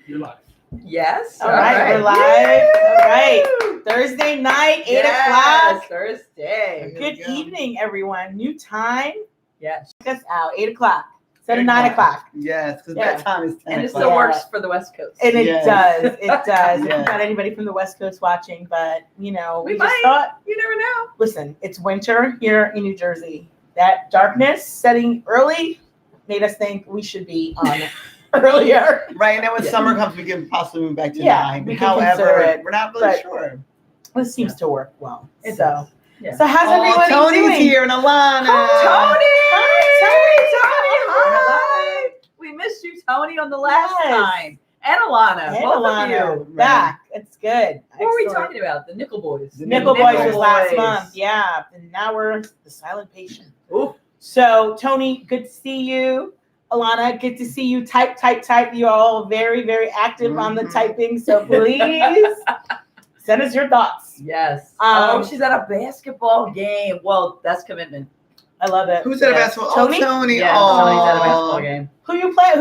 You're live. Yes. All right, we're live. All right. Thursday night, 8 o'clock. Thursday. Good evening, everyone. New time. Yes. Check us out, 8 o'clock. Instead of 9 o'clock. Yes, because Yeah. bedtime is 10 And it o'clock. still works for the West Coast. And it Yes. does. It does. Yes. Not anybody from the West Coast watching, but, we just might. thought, You never know. listen, it's winter here in New Jersey. That darkness setting early made us think we should be on earlier. Right, and then when Yeah. summer comes, we can possibly move back to Yeah, 9. we can consider However, it, we're not really but- sure. This seems to work well. It so, does. Yeah. so how's everybody Tony's doing? here and Alana. Tony! Hi, Hi! We missed you, Tony, on the last Yes. time. And Alana. And both Alana, of you. back. It's good. What were we Excellent. talking about? The Nickel Boys. The Nickel Nickel Boys was Boys. last month, yeah. And now we're the silent patient. Ooh. So, Tony, good to see you. Alana, good to see you. Type. You're all very, very active on the Mhm. typing. So please send us your thoughts. Yes. Um, she's at a basketball game. Well, that's commitment. I love it. Who's at a Yes. basketball? Tony? Oh, Tony. Yeah, Oh. Tony's at a basketball game.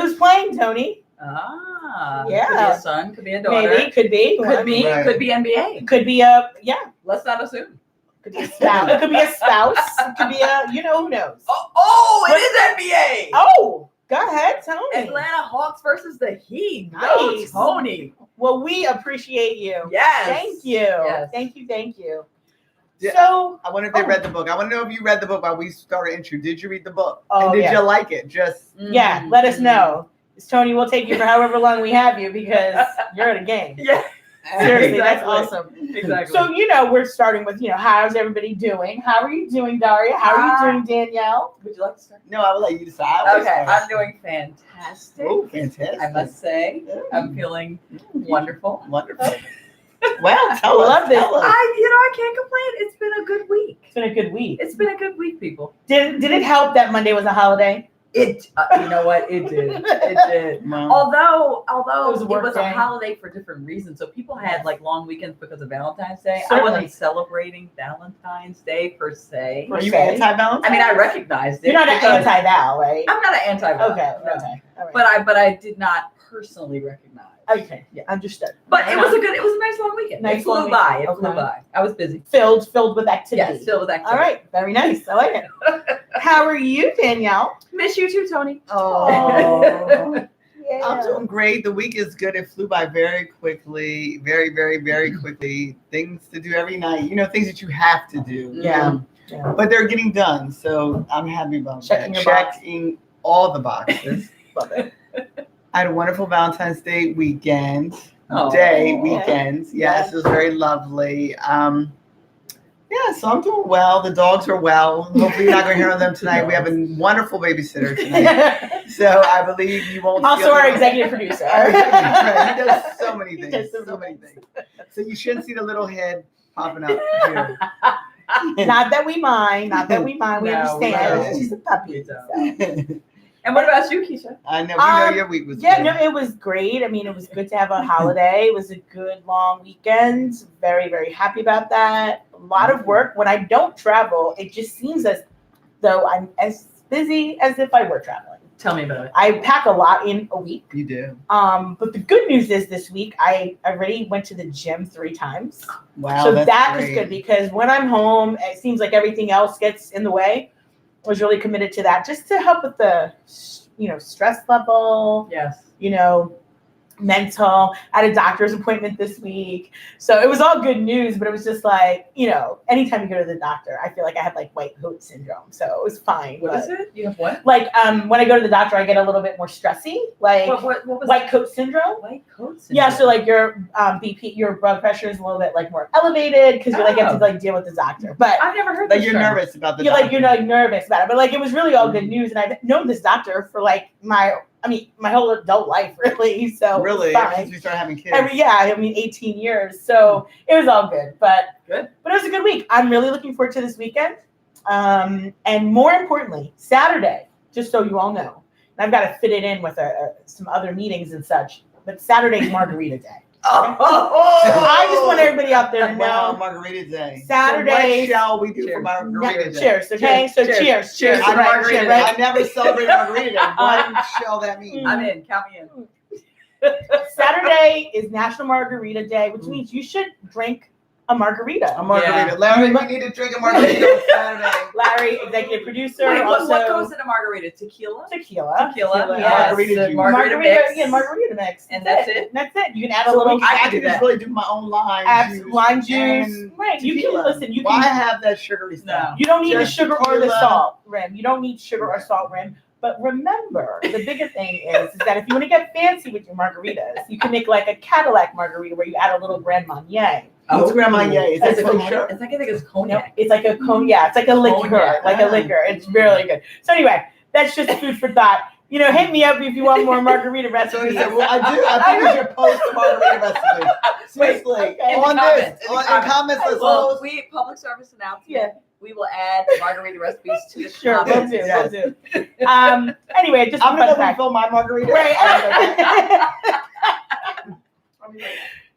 Who's playing, Tony? Could Yeah. be a son, could be a daughter. Maybe, could be. Could be, Right. could be NBA. Could be a, yeah. Let's not assume. Could be a spouse. It could be a spouse. It could be a, who knows. Oh, it is NBA. Oh, go ahead, Tony. Atlanta Hawks versus the Heat. Nice. Go, Tony. Well, we appreciate you. Yes. Thank you. Yes. Thank you. Yeah. So, I wonder if they read the book. I want to know if you read the book while we started intro. Did you read the book? Oh, and did yeah. you like it? Just yeah, let us know. Tony, we'll take you for however long we have you because you're at a game. Yeah. Seriously, that's Exactly. awesome. Exactly. So, we're starting with, how's everybody doing? How are you doing, Daria? How are you doing, Danielle? Would you like to start? No, I will let you decide. Okay, I'm doing fantastic. Oh, fantastic. I must say, I'm feeling wonderful. Wonderful. Well, tell us. Love this. Tell us. I can't complain. It's been a good week. It's been a good week. It's been a good week, people. Did it help that Monday was a holiday? It, you know what? It did. It did. Well, Although It was a it work was day. a holiday for different reasons, so people had like long weekends because of Valentine's Day. I Certainly. wasn't celebrating Valentine's Day per se. are you Okay. anti-Valentine? I mean, I recognized it. You're not an because- anti-Val, right? I'm not an anti-Val. Okay. no. Okay. All right. But I did not personally recognize. Okay. Yeah. Understood. But it was a nice long weekend. Nice it flew long by. weekend. It flew Okay. by. I was busy. Filled with activity. Yes, still with activity. All right. Very nice. I like it. How are you, Danielle? Miss you too, Tony. Oh. Yeah. I'm doing great. The week is good. It flew by very quickly. Very, very, very quickly. Things to do every night. Things that you have to do. Yeah. Yeah. But they're getting done. So I'm happy about Checking that. your box. Checking all the boxes. Love it. I had a wonderful Valentine's Day weekend. Oh. Weekends. Yes, it was very lovely. Yeah, so I'm doing well. The dogs are well. Hopefully you're not going to hear on them tonight. We have a wonderful babysitter tonight. So I believe you won't see Also, a our little- executive producer. Right, he does so many He things. does so So many many things. So you shouldn't see the little head popping up here. Not that we mind. We No, we understand. don't. She's a puppy. We So. And what about you, Keisha? I know. We know your week was Yeah, good. no, it was great. I mean, it was good to have a holiday. It was a good long weekend. Very, very happy about that. A lot of work. When I don't travel, it just seems as though I'm as busy as if I were traveling. Tell me about it. I pack a lot in a week. You do. But the good news is this week I already went to the gym 3 times. Wow. So that's that is great. good because when I'm home, it seems like everything else gets in the way. I was really committed to that just to help with the, stress level, Yes. mental. I had a doctor's appointment this week. So it was all good news, but it was just like, anytime you go to the doctor, I feel like I have like white coat syndrome. So it was fine. What is it? You have what? Like when I go to the doctor, I get a little bit more stressy, like What was white coat syndrome. White coats. Yeah, so like your BP, your blood pressure is a little bit like more elevated because you like have to like deal with the doctor. But I've never heard Like this you're term. nervous about the you're doctor. like nervous about it. But like it was really all good news, and I've known this doctor for like my whole adult life really. So Really? it's Ever fine. since we started having kids. 18 years. So it was all good, but Good. But it was a good week. I'm really looking forward to this weekend. And more importantly, Saturday, just so you all know, and I've got to fit it in with some other meetings and such, but Saturday's margarita day. I just want everybody out there to Wow, know. Margarita Day. Saturday. So what shall we do for Cheers. Margarita Day? Cheers, okay? So cheers. Cheers. Cheers. I, Right, Margarita cheers, Day. right? I never celebrate Margarita Day. What shall that mean? I'm in. Count me in. Saturday is National Margarita Day, which means you should drink a margarita. A margarita. Yeah. Larry, we need to drink a margarita on Saturday. Larry, executive producer. Wait, also what goes in a margarita? Tequila? tequila. Tequila. Yes. Margarita juice. Margarita mix. Yeah, margarita mix. And that's it? That's it. You can add a So little I can do can just that. really do my own lime juice. lime juice. and Right. You can tequila. listen. You Why can. have that sugary stuff? You don't need the Just sugar or the tequila. salt rim. You don't need sugar or salt rim. But remember, the bigger thing is that if you want to get fancy with your margaritas, you can make like a Cadillac margarita where you add a little Grand Marnier. What's Grand Marnier? Is that It's for cognac. sure? It's like I think it's No, cognac. it's like a cognac. It's like a liquor, Cognac. like a liquor. It's really good. So anyway, that's just food for thought. You know, hit me up if you want more margarita So he recipes. said, well, I do. I think we should post a margarita recipe. Seriously. Okay. In the On comments, this. in the In comments, let's Well, post. we public service announcement. Yeah. We will add margarita recipes to the Sure, we'll comments. do. Yes. We'll do. Anyway, just I'm a going fun to fact. refill my margarita. Right. I'll be like,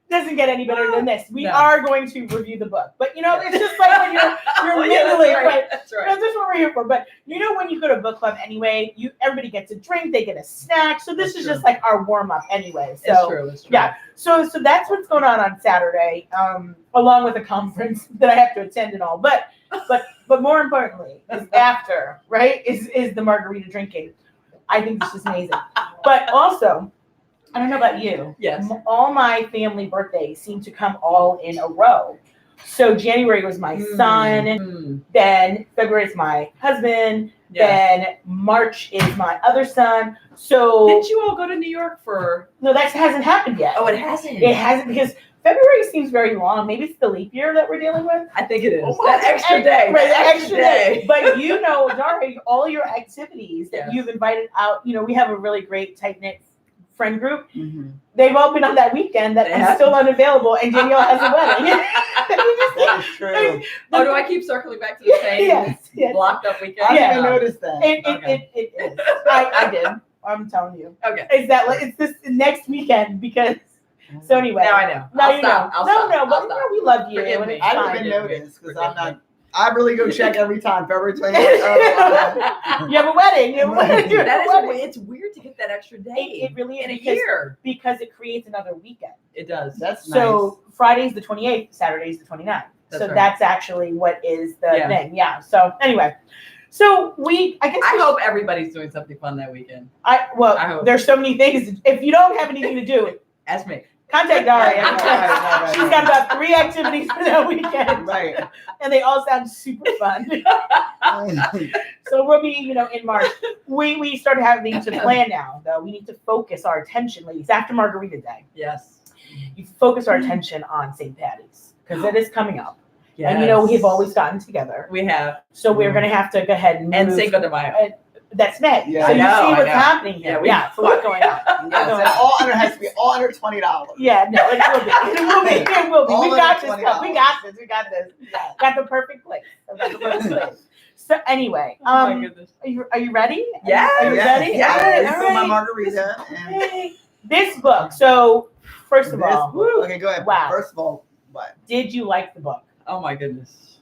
Doesn't get any better than this. We No. are going to review the book, but you know, it's just like when you're Oh, yeah, that's mingling, right. right? That's You know, right. this is what we're here for. But you know, when you go to book club anyway, everybody gets a drink, they get a snack. So this That's is true. just like our warm up anyway. So It's true. It's true. yeah. So that's what's going on Saturday, along with a conference that I have to attend and all. But more importantly, is after, right? Is the margarita drinking. I think this is amazing. But also, I don't know about you. Yes. All my family birthdays seem to come all in a row. So January was my son, Mm. then February is my husband, Yeah. then March is my other son. So Didn't you all go to New York for? no, that hasn't happened yet. Oh, it hasn't. It hasn't because February seems very long. Maybe it's the leap year that we're dealing with. I think it is. Oh, That extra day. Right, That the extra day. But you know, Dari, all your activities that Yes. you've invited out, you know, we have a really great tight-knit friend group. mhm. They've all been on that weekend that They is have. still unavailable, and Danielle has a wedding. That is true. Oh, do I keep circling back to the same Yes. blocked up I weekend? didn't Yeah. even notice that. It is. I did. I'm telling you. Okay. Is that like it's this next weekend because Mm-hmm. so anyway. Now I know. Now I'll you stop. know. I'll no, stop. no, I'll but you stop. know we love you. Forgive and me. it's I didn't fine. even Forgive me. notice because Forgive I'm not. I really go check every time. February 28th. You have a wedding. You have a wedding. You have That a is wedding. it's weird to get that extra day It really is in a because- year. because it creates another weekend. It does. That's nice. So Friday's the 28th, Saturday's the 29th. That's So right. that's actually what is the Yeah. thing. Yeah. So anyway, so I guess I we hope everybody's doing something fun that weekend. I hope. there's so many things. If you don't have anything to do, Ask me. contact Dari. Right. She's got about 3 activities for that weekend, Right. and they all sound super fun. So we'll be, in March. We started having to plan now, though. We need to focus our attention, ladies, after Margarita Day. Yes. You focus our attention on St. Patty's because it is coming up, Yes. and we've always gotten together. We have. So we're going to have to go ahead and And move. Cinco de Mayo. That's May. Yeah. So I you know, see I what's know. happening here. Yeah, Yeah, it's a lot going on. Yes, and all under has to be all under $20. Yeah, no, it will be. It will be. It will be. All We got this. under Stuff. We got this. We got this. Got the perfect place. Got the perfect place. So anyway, Oh my goodness. are you ready? Yes, Are you ready? yes. All right, I all refill my right. margarita. And Yay. This book. So first of this all, book. Okay, go ahead. Wow. First of all, what? did you like the book? Oh my goodness.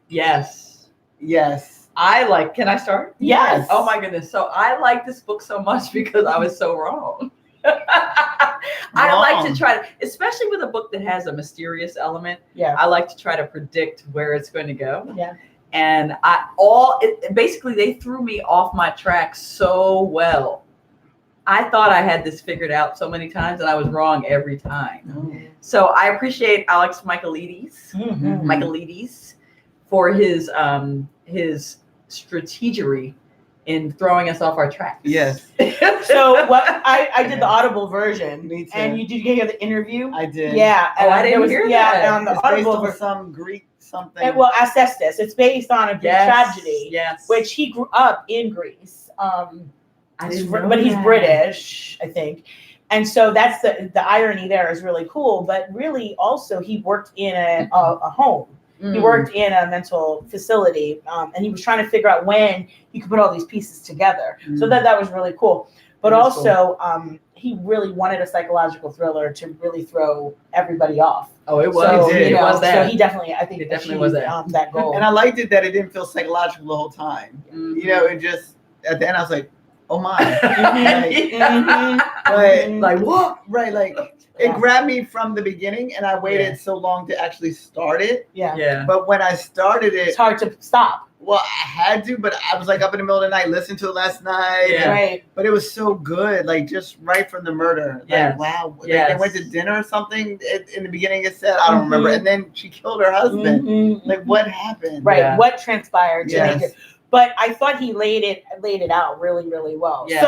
Yes. Yes. Can I start? Yes. Oh my goodness. So I like this book so much because I was so wrong. I like Wrong. to try to, especially with a book that has a mysterious element, Yeah. I like to try to predict where it's going to go. Yeah. And basically they threw me off my track so well. I thought I had this figured out so many times and I was wrong every time. So I appreciate Alex Michaelides. Mhm. Michaelides for his strategery in throwing us off our tracks. Yes, So what I did the Audible version, Me too. and did you hear the interview? I did. Yeah. Oh, and I didn't there hear yeah, that. on the It's based Audible on version. some Greek something. And, well, Acestus. It's based on a Greek tragedy, Yes. which he grew up in Greece. I didn't know But he's that. British, I think. And so that's the irony there is really cool. But really, also, he worked in a home. He Mm. worked in a mental facility, and he was trying to figure out when he could put all these pieces together. So that was really cool. But That is also, he really wanted a psychological thriller to really throw everybody off. Oh, it was. So, He did. It was that. So he definitely, I think, It definitely was achieved, that goal. And I liked it that it didn't feel psychological the whole time. Mhm. You know, it just at the end I was like, oh my. Mhm. Like what? Right, like Yeah. it grabbed me from the beginning, and I waited Yeah. so long to actually start it. Yeah. Yeah. But when I started It's it, hard to stop. well, I had to, but I was like up in the middle of the night listening to it last night. Yeah. Right. But it was so good, like just right from the murder. Yes. Like, wow. Like, Yes. they went to dinner or something in the beginning, it said. I don't remember. Mhm. And then she killed her husband. Mhm. Like, what happened? Right. Yeah. What transpired to make Yes. it? But I thought he laid it out really, really well. Yes.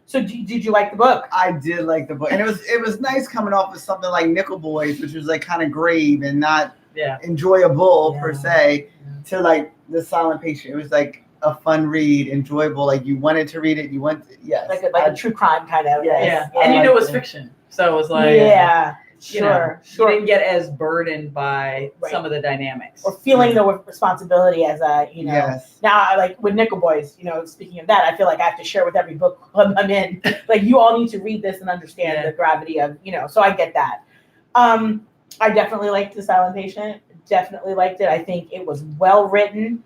So did you like the book? I did like the book. And it was nice coming off of something like Nickel Boys, which was like kind of grave and not Yeah. enjoyable per Yeah. se, to like The Silent Patient. It was like a fun read, enjoyable. Like you wanted to read it. You went, yes. Like a true crime kind of. Yeah. Yes. And you I knew it liked was it. fiction. So it was like Yeah. you know, Sure. you didn't get as burdened by Right. some of the dynamics. Or feeling the responsibility as a, Yes. Now, I like with Nickel Boys, speaking of that, I feel like I have to share with every book club I'm in. Like, you all need to read this and understand Yeah. the gravity of, so I get that. I definitely liked The Silent Patient. Definitely liked it. I think it was well written.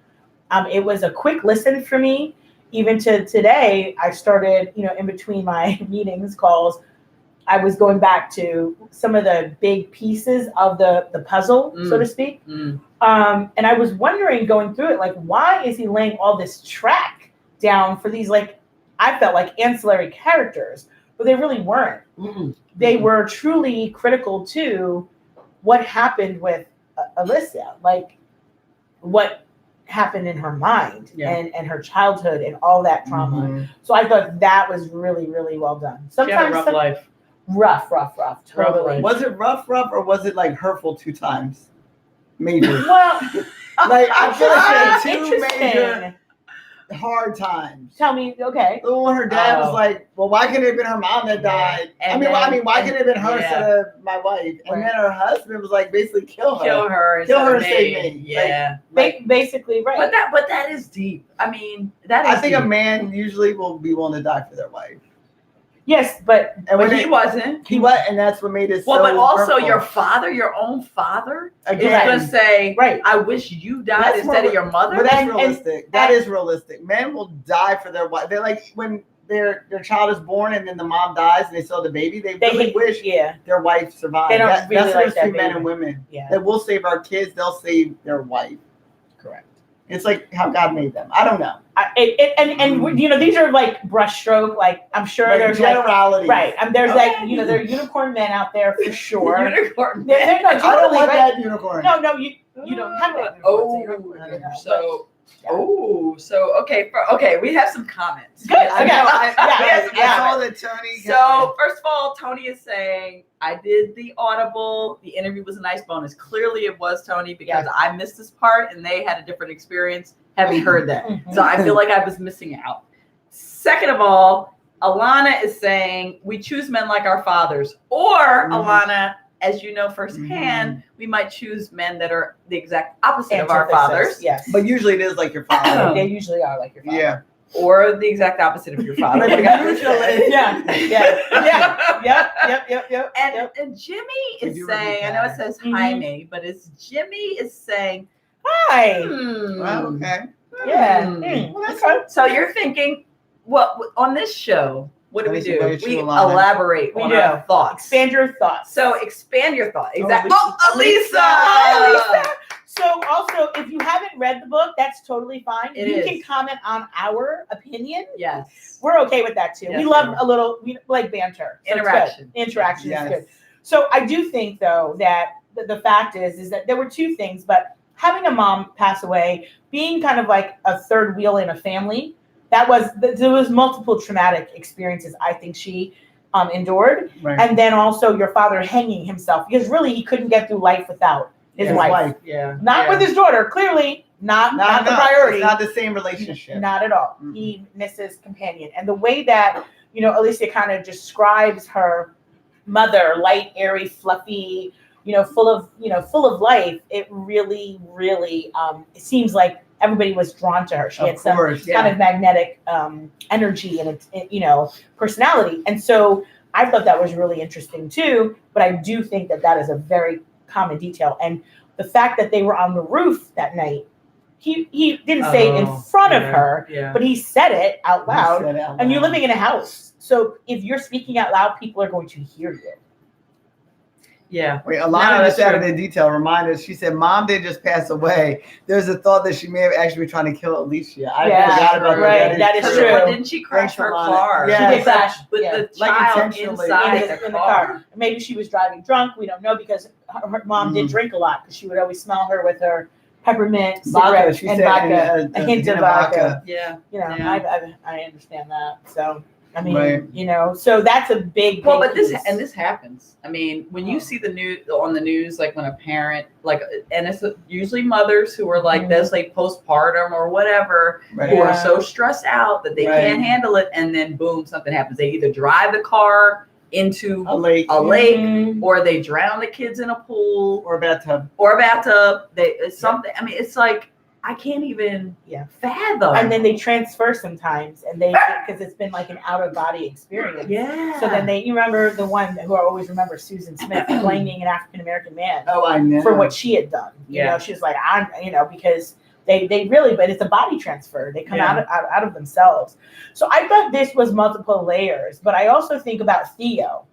It was a quick listen for me. Even to today, I started, in between my meetings, calls, I was going back to some of the big pieces of the puzzle, so to speak. Mm. And I was wondering, going through it, like, why is he laying all this track down for these, like, I felt like ancillary characters, but they really weren't. Mm-mm. They were truly critical to what happened with Alyssa, like what happened in her mind and her childhood and all that trauma. Mhm. So I thought that was really, really well done. She had a rough life. Rough, totally. life. Was it rough, or was it like hurtful 2 times? Major. Well, Like, I feel like she had 2 interesting. major hard times. Tell me, okay. The one her dad was Oh. like, well, why couldn't it have been her mom that died? And why then- couldn't it have been her yeah. instead of my wife? And Right. then her husband was like, basically kill her. Kill her Kill her and and save me. Yeah. Basically, right. But that is deep. I mean, that is I think deep. a man usually will be willing to die for their wife. Yes, but And when But he wasn't. he was, and that's what made it Well, so but also hurtful. your father, your own father, is Again. going to say, right. I wish you died That's instead more- of your mother. But that's And- realistic. That is realistic. Men will die for their wife. They're like, when their child is born and then the mom dies and they still have the baby, they really wish their wife survived. They don't That's really what like it's that to men baby. and women. Yeah. That will save our kids, they'll save their wife. Correct. It's like how God made them. I don't know. These are like brushstroke. Like, I'm sure Like there's like, generality. right. There's Okay. like, there are unicorn men out there for sure. Unicorn. They're not I don't totally want right. that unicorn. No, you don't have that. Okay, we have some comments. Good, I okay. know, I saw that Tony. So first of all, Tony is saying, I did the Audible. The interview was a nice bonus. Clearly it was, Tony, because I missed this part and they had a different experience having heard that. Mhm. So I feel like I was missing out. Second of all, Alana is saying we choose men like our fathers. Or Alana, as you know firsthand, we might choose men that are the exact opposite of our Antithesis, fathers. Yes. But usually it is like your father. They usually are like your father. Yeah. Or the exact opposite of your father. But usually- Yeah. Yep. And Jimmy We is do saying, I review know it that. says Mhm. Jaime, but it's Jimmy is saying, Hi. Well, okay. Yeah. Hmm. Well, that's fine. So you're thinking, what on this show, what do we That is do? very true, We Alana. elaborate We on do. our thoughts. Expand your thoughts. So expand your thoughts. Oh, Exactly. but Oh, Elisa! Hi, Lisa. So also, if you haven't read the book, that's totally fine. It you is. can comment on our opinion. Yes. We're okay with that too. Yes, we love we are. a little, we like banter. So it's good. Interaction. Interaction Yes. is good. So I do think though that the fact is that there were two things, but having a mom pass away, being kind of like a third wheel in a family, there was multiple traumatic experiences I think she endured. Right. And then also your father hanging himself, because really he couldn't get through life without his wife. Yeah. Not Yeah. with his daughter, clearly not the priority. It's not the same relationship. Not at all. Mhm. He misses companion. And the way that, Alicia kind of describes her mother, light, airy, fluffy, full of life, it really, really it seems like everybody was drawn to her. She had some kind of magnetic energy and personality. And so I thought that was really interesting too, but I do think that is a very common detail. And the fact that they were on the roof that night he didn't say it in front of her, Yeah. but he said it out loud. Said it out And you're loud. living in a house. So if you're speaking out loud, people are going to hear you. Yeah. Wait, Alana No, just that's added true. a detail. Remind us. She said, "Mom did just pass away." There's a thought that she may have actually been trying to kill Alicia. I Yeah, forgot about right, that is true. true. But didn't she crash Thanks, her Alana. car? Yeah. She did crash, With yeah. the Like child intentionally. inside in the car. Maybe she was driving drunk. We don't know because her mom did drink a lot because she would always smell her with her peppermint Vodka, cigarettes she and said, vodka, and, a hint of vodka. Yeah. You know, Yeah. I understand that. So I mean, Right. you know, so that's a big. Well, big but this piece. this happens. I mean, when you see the news on the news, like when a parent, like, and it's usually mothers who are like this, like postpartum or whatever, Right. who are Yeah. so stressed out that they Right. can't handle it, and then boom, something happens. They either drive the car into A lake Mhm. or they drown the kids in a pool or a bathtub. or a bathtub. It's something. I mean, it's like I can't even fathom. And then they transfer sometimes, and they because it's been like an out of body experience. Yeah. So then you remember the one who I always remember, Susan Smith, blaming an African American man Oh, I know. for what she had done. You know, she was like, I'm, you know, because they really, but it's a body transfer. They come out of themselves. So I thought this was multiple layers, but I also think about Theo.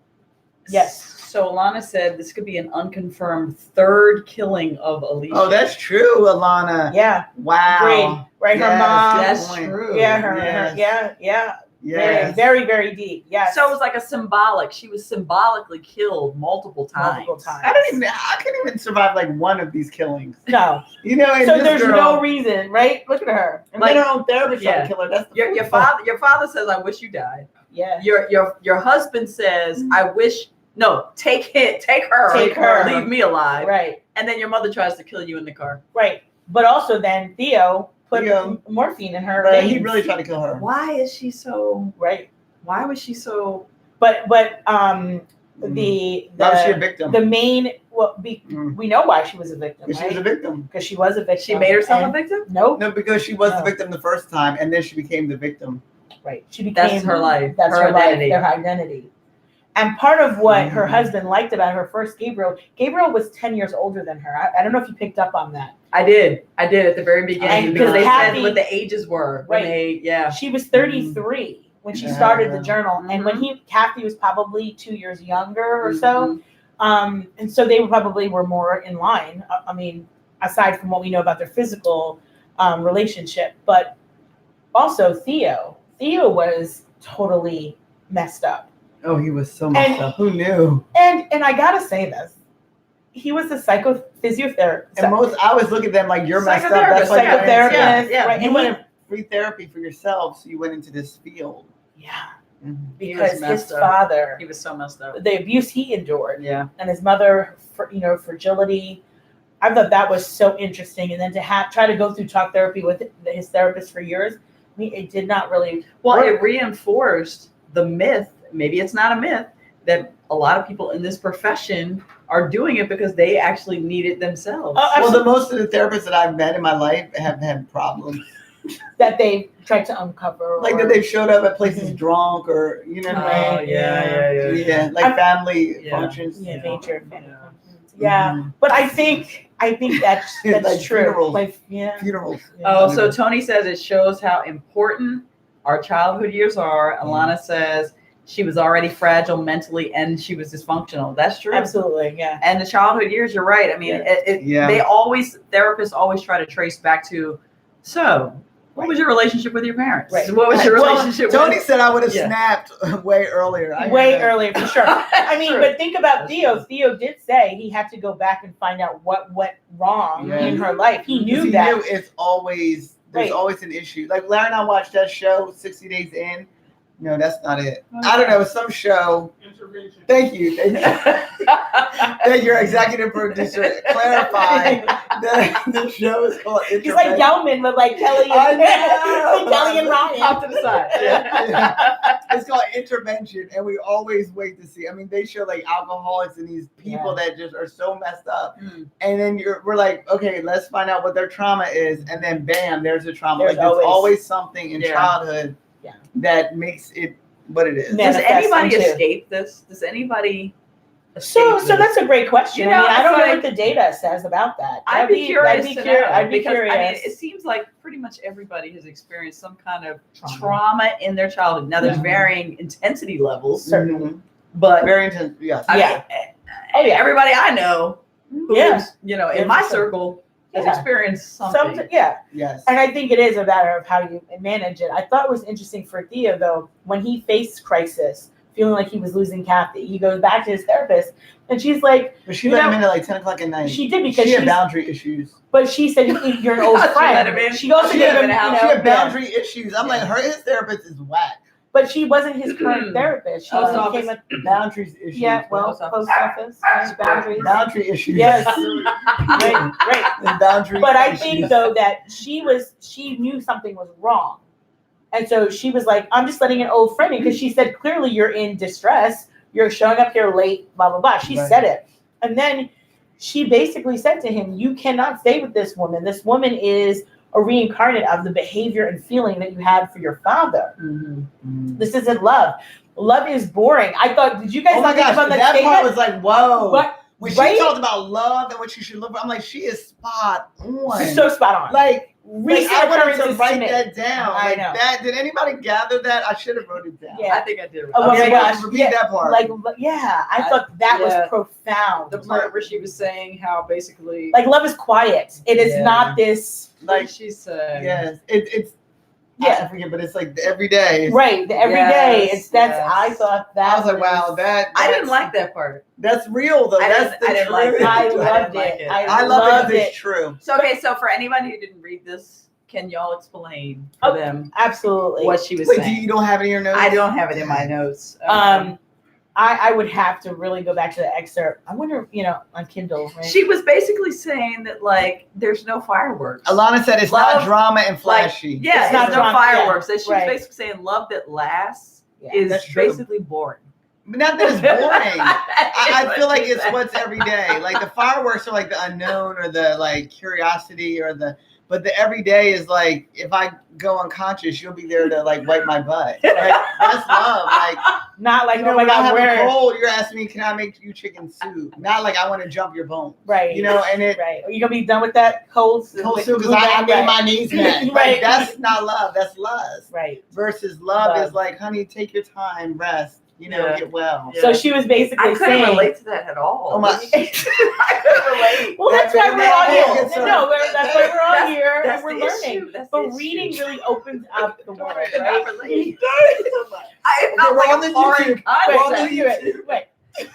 Yes. So Alana said this could be an unconfirmed third killing of Alicia. Oh, that's true, Alana. Yeah. Wow. Great. Right. Her Yes, mom. good That's point. true. Yeah. Her. Yes. Yeah. Yes. Very, very deep. Yes. So it was like a symbolic. She was symbolically killed multiple times. I couldn't even survive like one of these killings. No. You know, and So this there's girl, no reason, right? Look at her. And then her own therapist tried to kill her. That's the Your father says, "I wish you died." Yeah. Your husband says, "I wish." No, take her, leave me alive. Right. And then your mother tries to kill you in the car. Right. But also then Theo put morphine in her. Right. He really tried to kill her. Why is she so right? Why was she so? But the Why was she a victim? The main we know why she was a victim. She was a victim because she was a victim. She made herself a victim. Nope. No, because she was the victim the first time, and then she became the victim. Right. She became. That's her life. That's her identity. Life. Their identity. And part of what her husband liked about her first Gabriel was 10 years older than her. I don't know if you picked up on that. I did at the very beginning because they said what the ages were. Right. She was 33 when she started the journal. And when Kathy was probably 2 years younger or so. And so they probably were more in line. I mean, aside from what we know about their physical relationship, but also Theo was totally messed up. Oh, he was so messed up. Who knew? And I gotta say this. He was a physiotherapist. And I always look at them like you're messed up. That's like psychotherapist. Yeah. Right. You wanted free therapy for yourself, so you went into this field. Yeah. Because his father, he was so messed up. The abuse he endured. Yeah. And his mother, fragility. I thought that was so interesting. And then to try to go through talk therapy with his therapist for years, I mean, it did not really work. It reinforced the myth. Maybe it's not a myth that a lot of people in this profession are doing it because they actually need it themselves. Well, most of the therapists that I've met in my life have had problems that they tried to uncover, like that they've showed up at places drunk, or you know what I mean? Yeah, like family functions. Nature. Yeah, but I think that's like true. Funerals. Like funerals. Oh, so Tony says it shows how important our childhood years are. Alana says she was already fragile mentally and she was dysfunctional. That's true. Absolutely, yeah. And the childhood years, you're right. I mean, therapists always try to trace back to, so what was your relationship with your parents? Right. What was your relationship Tony with? said I would have snapped way earlier. Earlier, for sure. I mean, but think about Theo. Theo did say he had to go back and find out what went wrong in her life. He knew that. He knew it's always, there's always an issue. Like Larry and I watched that show, 60 Days In. No, that's not it. I don't know. Some show. Intervention. Thank you. That your executive producer clarified that the show is called Intervention. He's like Gelman, but like Kelly and Kelly and Ryan. Off to the side. It's called Intervention, and we always wait to see. I mean, they show like alcoholics and these people that just are so messed up, and then we're like, okay, let's find out what their trauma is, and then bam, there's a trauma. There's always something in childhood that makes it what it is. Does anybody escape this? Does anybody So that's a great question. You know, I don't it's know like- what the data says about that. I'd be curious to know, I'd be because curious. I mean, it seems like pretty much everybody has experienced some kind of trauma in their childhood. Now, there's Yeah. varying intensity levels, Certainly. but Very intense. Yes. Yeah. oh yeah, everybody I know Yeah. who's in my circle has Yeah. experienced something. Yeah. Yes. And I think it is a matter of how you manage it. I thought it was interesting for Theo, though, when he faced crisis, feeling like he was losing Kathy, he goes back to his therapist, and she's like, But she let him in at like 10 o'clock at night. she did because she had she's- boundary issues. but she said you're an old She let him friend. in. She also She gave let him him, in the house. She had yeah. boundary issues. I'm like, his therapist is whack. But she wasn't his current therapist. She Post became office. Boundaries issues. yeah, well, post office, boundaries. Boundary issues. Yes, right. And boundary But I issues. think though that she knew something was wrong, and so she was like, "I'm just letting an old friend in," because she said clearly you're in distress. You're showing up here late. Blah blah blah. She Right. said it, and then she basically said to him, "You cannot stay with this woman. This woman is a reincarnate of the behavior and feeling that you had for your father. Mm. This isn't love. Love is boring." I thought, did you guys Oh my not think gosh, about that that statement? part was like, whoa. But When she right? talked about love and what you should look for, I'm like, she is spot on. so spot on. like Recent I wanted to occurrences write me. that down. I Like know. that. Did anybody gather that? I should have wrote it down. Yeah. I think I did. Oh Okay, my gosh, repeat yeah, that part. Like, yeah, I thought that yeah. was profound. The part where she was saying how basically, Like, love is quiet. It is Yeah. not this. like like, she said, yes, it's Yeah. I forget, but it's like every day. Right, the everyday. Yes, It's that's. yes. I thought that I was like, wow, I didn't like that part. that's real though. I That's didn't- the I didn't like truth. that. I I loved didn't like it. it. I I love it loved because it. it's true. So okay, so for anybody who didn't read this, can y'all explain for Oh, them Absolutely. what she was Wait, saying? you don't have it in your notes? I don't have it in my notes. I would have to really go back to the excerpt. I wonder, on Kindle, right? She was basically saying that like there's no fireworks. Alana said it's Love, not drama and flashy. Yeah, It's not there's no drama, yeah, fireworks. That she right. was basically saying love that lasts Yeah, is that's true. basically boring. But not that it's boring. I It's feel like what it's she what's every day. Like the fireworks are like the unknown or the like curiosity but the everyday is like if I go unconscious, you'll be there to like wipe my butt. Like that's love. Like Not like, you know, oh my when I God, have a where? cold, you're asking me, can I make you chicken soup? Not like I want to jump your bone. Right. You know, and it Right. Are you gonna be done with that cold soup? cold soup because I made my knees mad. Like Right. that's not love, that's lust. Right. Versus love Love. is like, honey, take your time, rest, Yeah. get well. Yeah. So she was basically I couldn't saying. relate to that at all. Oh my- I couldn't relate. Well, that's why we're on Yeah, here. No, that's why we're on That's- here That's and we're the learning. issue. That's But the reading issue. really opens up the world, I could right? not relate. Okay, I felt we're like on a the foreign YouTube. Wait, concept. wait.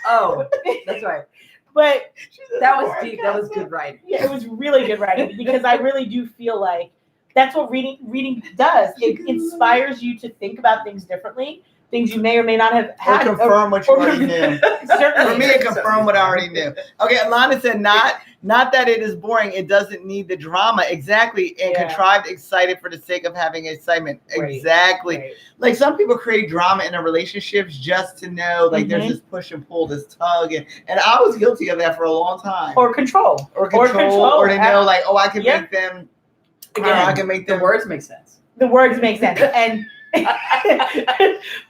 Oh, that's right. But That was deep. That was good writing. yeah, it was really good writing because I really do feel like that's what reading does. It inspires you to think about things differently, things you may or may not have Or had. confirm what you already knew. Certainly. For me, it confirmed what I already knew. Okay, Alana said not that it is boring. It doesn't need the drama. Exactly. And Yeah. contrived excited for the sake of having excitement. Right. Exactly. Right. Like some people create drama in their relationships just to know like there's Mhm. this push and pull, this tug. And I was guilty of that for a long time. Or control. Or control. Or to know like, oh, I can Yeah. make them Again, I can make the them words make sense. The words make sense. And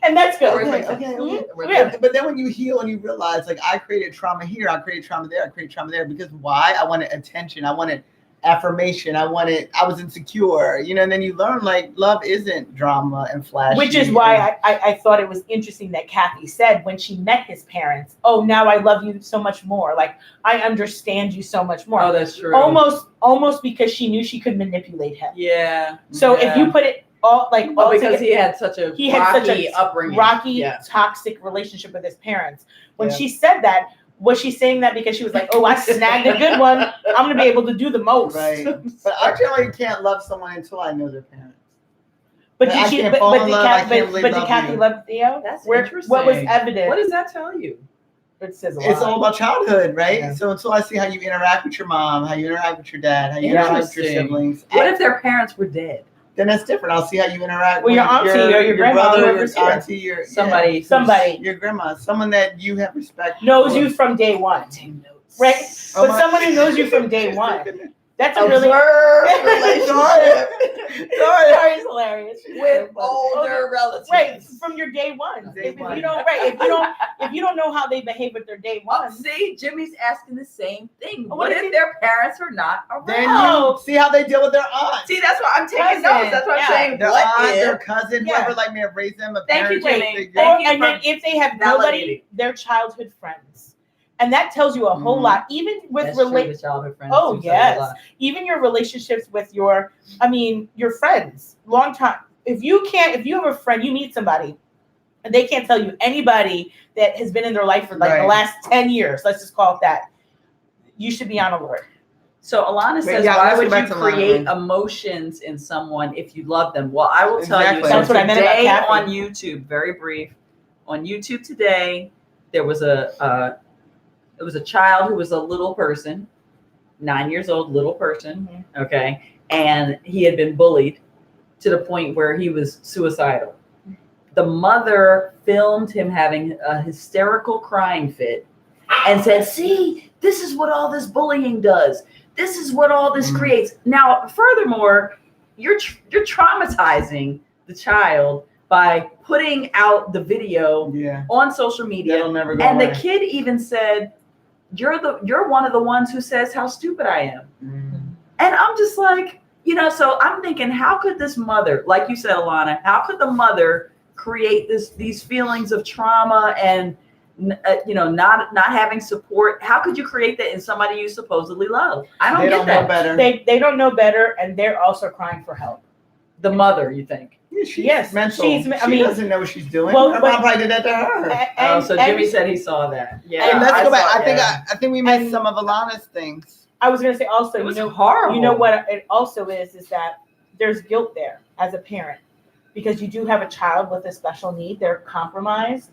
and that's good. Words make Okay, sense. okay. Words Yeah. make sense. But then when you heal and you realize, like, I created trauma here, I created trauma there, I created trauma there. Because why? I wanted attention. I wanted affirmation. I was insecure, and then you learn, like, love isn't drama and flashy. Which is why I thought it was interesting that Kathy said when she met his parents, oh, now I love you so much more. Like, I understand you so much more. Oh, that's true. Almost because she knew she could manipulate him. Yeah. So if Yeah. you put it all Oh, all because together- he had such a He had such rocky a upbringing. rocky, Yeah. toxic relationship with his parents. When Yeah. she said that, was she saying that because she was like, oh, I snagged a good one. I'm going to be able to do the most. Right. But I generally can't love someone until I know their parents. But I did she? can't But, fall but in did love, I Kathy? can't But, really but did love Kathy you. love Theo? That's What was interesting. evident? What does that tell you? It says a lot. It's all about childhood, right? Yeah. So until I see how you interact with your mom, how you interact with your dad, how you interact with your Interesting. siblings, What if their parents were dead? then that's different. I'll see how you interact Well, with your auntie or your grandma, brother, your whoever's here. auntie, your Somebody. who's- Somebody your grandma, someone that you have respect knows for. you from day one, Take notes. right? Oh But my- someone who knows you from day one. That's a really observed relationship Sorry, it's hilarious. with older relatives. Right, from your day one. Day If one. you don't, if you don't know how they behave with their day one, See, Jimmy's asking the same thing. Oh, What what if if their parents are not around? Then you see how they deal with their aunt. See, that's why I'm taking Cousin, notes. That's what yeah. I'm saying. Their What aunt, if? their cousin, Yeah. whoever like may have raised them. A Thank you, parent, Jimmy. they- Thank you and then for if they have validating. nobody, their childhood friends, and that tells you a whole Mhm. lot. Even with That's true with childhood friends. Oh, too, so there's a yes. lot. even your relationships with your friends, long time. If you have a friend, you meet somebody, and they can't tell you anybody that has been in their life for like the Right. last 10 years. Let's just call it that. You should be on alert. So Alana says, yeah, why let's go would back you to Alana. create emotions in someone if you love them? Well, I will tell you. Exactly. So That's what I meant about today Kathy. on YouTube, very brief, on YouTube today, there was a child who was a little person, 9 years old, little person, Mhm. okay, and he had been bullied to the point where he was suicidal. The mother filmed him having a hysterical crying fit and said, see, this is what all this bullying does. This is what all this creates. Now, furthermore, you're traumatizing the child by putting out the video Yeah. on social media. That'll never go And away. the kid even said, you're one of the ones who says how stupid I am. And I'm just like, so I'm thinking, how could this mother, like you said, Alana, how could the mother create these feelings of trauma and not having support? How could you create that in somebody you supposedly love? I don't They get don't that. know better. They don't know better, and they're also crying for help. The mother, you think? Yeah, she's Yes, mental. she's- I She mean- doesn't know what she's doing. Well, Her but- mom probably did that to her. And, So Jimmy said he saw that. Yeah. And let's go back. saw- I think yeah. I think we missed And- some of Alana's things. I was going to say also, It was horrible. You know what it also is that there's guilt there as a parent, because you do have a child with a special need. They're compromised,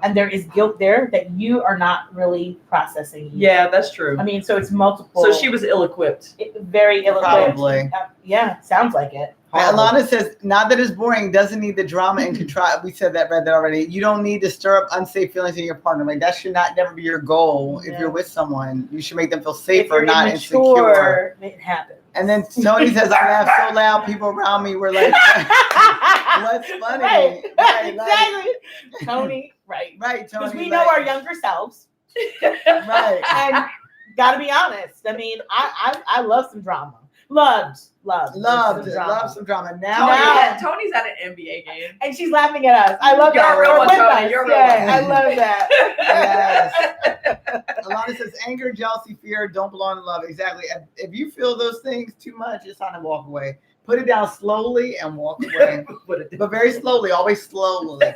and there is guilt there that you are not really processing. Yeah, that's true. I mean, so it's multiple. So she was ill-equipped. Very ill-equipped. Probably. Yeah, sounds like it. Horrible. Alana says, not that it's boring, doesn't need the drama and contrive. We read that already. You don't need to stir up unsafe feelings in your partner. Like that should never be your goal. Yeah. If you're with someone, you should make them feel If safer, you're not immature, insecure. it happens. And then Tony says, I laugh so loud, people around me were like, what's funny? Right, Right, exactly. Tony, right. Right, Tony. Because we know our younger selves. Right. And gotta be honest. I mean, I love some drama. Loved Love some drama. Now, Tony's at an NBA game. And she's laughing at us. I love You're that. a real Or one, with Tony. us. You're a real Yeah, one. I love that. Yes. Alana says, anger, jealousy, fear don't belong in love. Exactly. If you feel those things too much, it's time to walk away. Put it down slowly and walk away. But very slowly, always slowly.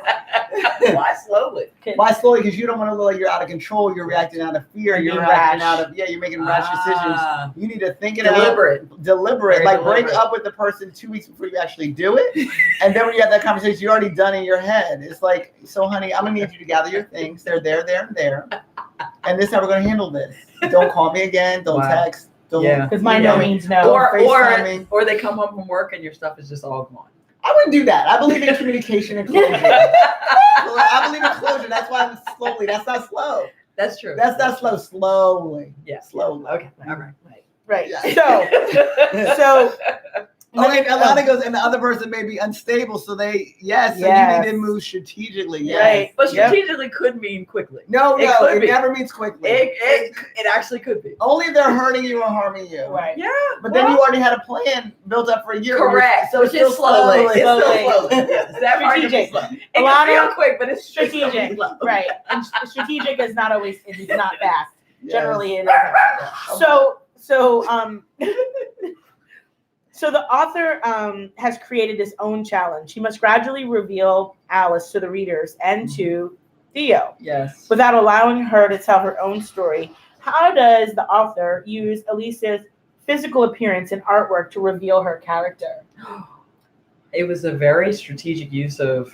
Why slowly? Why slowly? Because you don't want to look like you're out of control. You're reacting out of fear. And You're being reacting rash. out of, you're making rash decisions. You need to think it Deliberate. out. Deliberate. Very Like break deliberate. up with the person 2 weeks before you actually do it. And then when you have that conversation, you're already done in your head. It's like, so honey, I'm going to need you to gather your things. They're there, and there. And this is how we're going to handle this. Don't call me again. Don't Wow. text. Don't, Yeah. Because my email no me. means no. FaceTiming. Or they come home from work and your stuff is just all gone. I wouldn't do that. I believe in communication and closure. I believe in closure. That's why I'm slowly. That's not slow. That's true. That's not slow. Slowly. Yeah. Slowly. Okay. All right. Right. Yeah. So Okay, Alana goes, and the other person may be unstable, so so Yes. you need to move strategically. Yes. Right. But Yep. strategically could mean quickly. No, could it be. never means quickly. It actually could be. Only if they're hurting you or harming you. right. Yeah. But then you already had a plan built up for a year. Correct. So Which it's is slowly. It's still Slowly. slowly. Yes. That part could be Strategic. slow. It Alana, can feel quick, but it's still Strategic. slow. Right. And strategic is not always, it's not fast. Yes. Generally it isn't. So the author has created his own challenge. He must gradually reveal Alice to the readers and to Theo Yes. without allowing her to tell her own story. How does the author use Elisa's physical appearance and artwork to reveal her character? It was a very strategic use of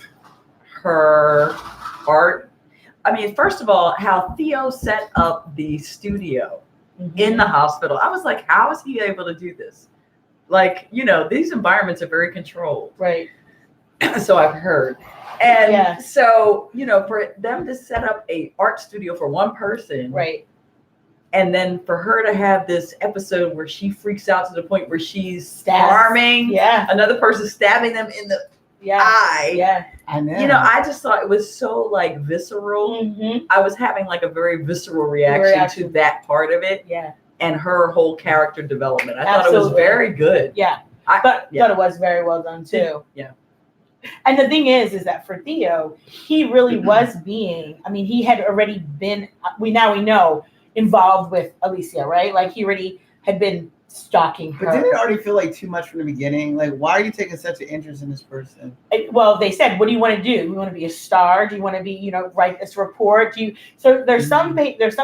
her art. I mean, first of all, how Theo set up the studio in the hospital. I was like, how is he able to do this? Like, these environments are very controlled. Right. So I've heard. And Yes. so, for them to set up a art studio for one person Right. And then for her to have this episode where she freaks out to the point where she's Stabs. harming Yeah. another person, stabbing them in the Yeah. eye. Yeah. I know. You know, I just thought it was so like visceral. Mm-hmm. I was having like a very visceral reaction to that part of it Yeah. and her whole character development. I thought it was Absolutely. very good. Yeah. I Thought it was very well done too. Yeah. And the thing is that for Theo, he really was being, I mean, he had already been, we know, involved with Alicia, right? Like he already had been stalking her. But didn't it already feel like too much from the beginning? Like, why are you taking such an interest in this person? Well, they said, what do you want to do? Do you want to be a star? Do you want to be, write this report? So there's some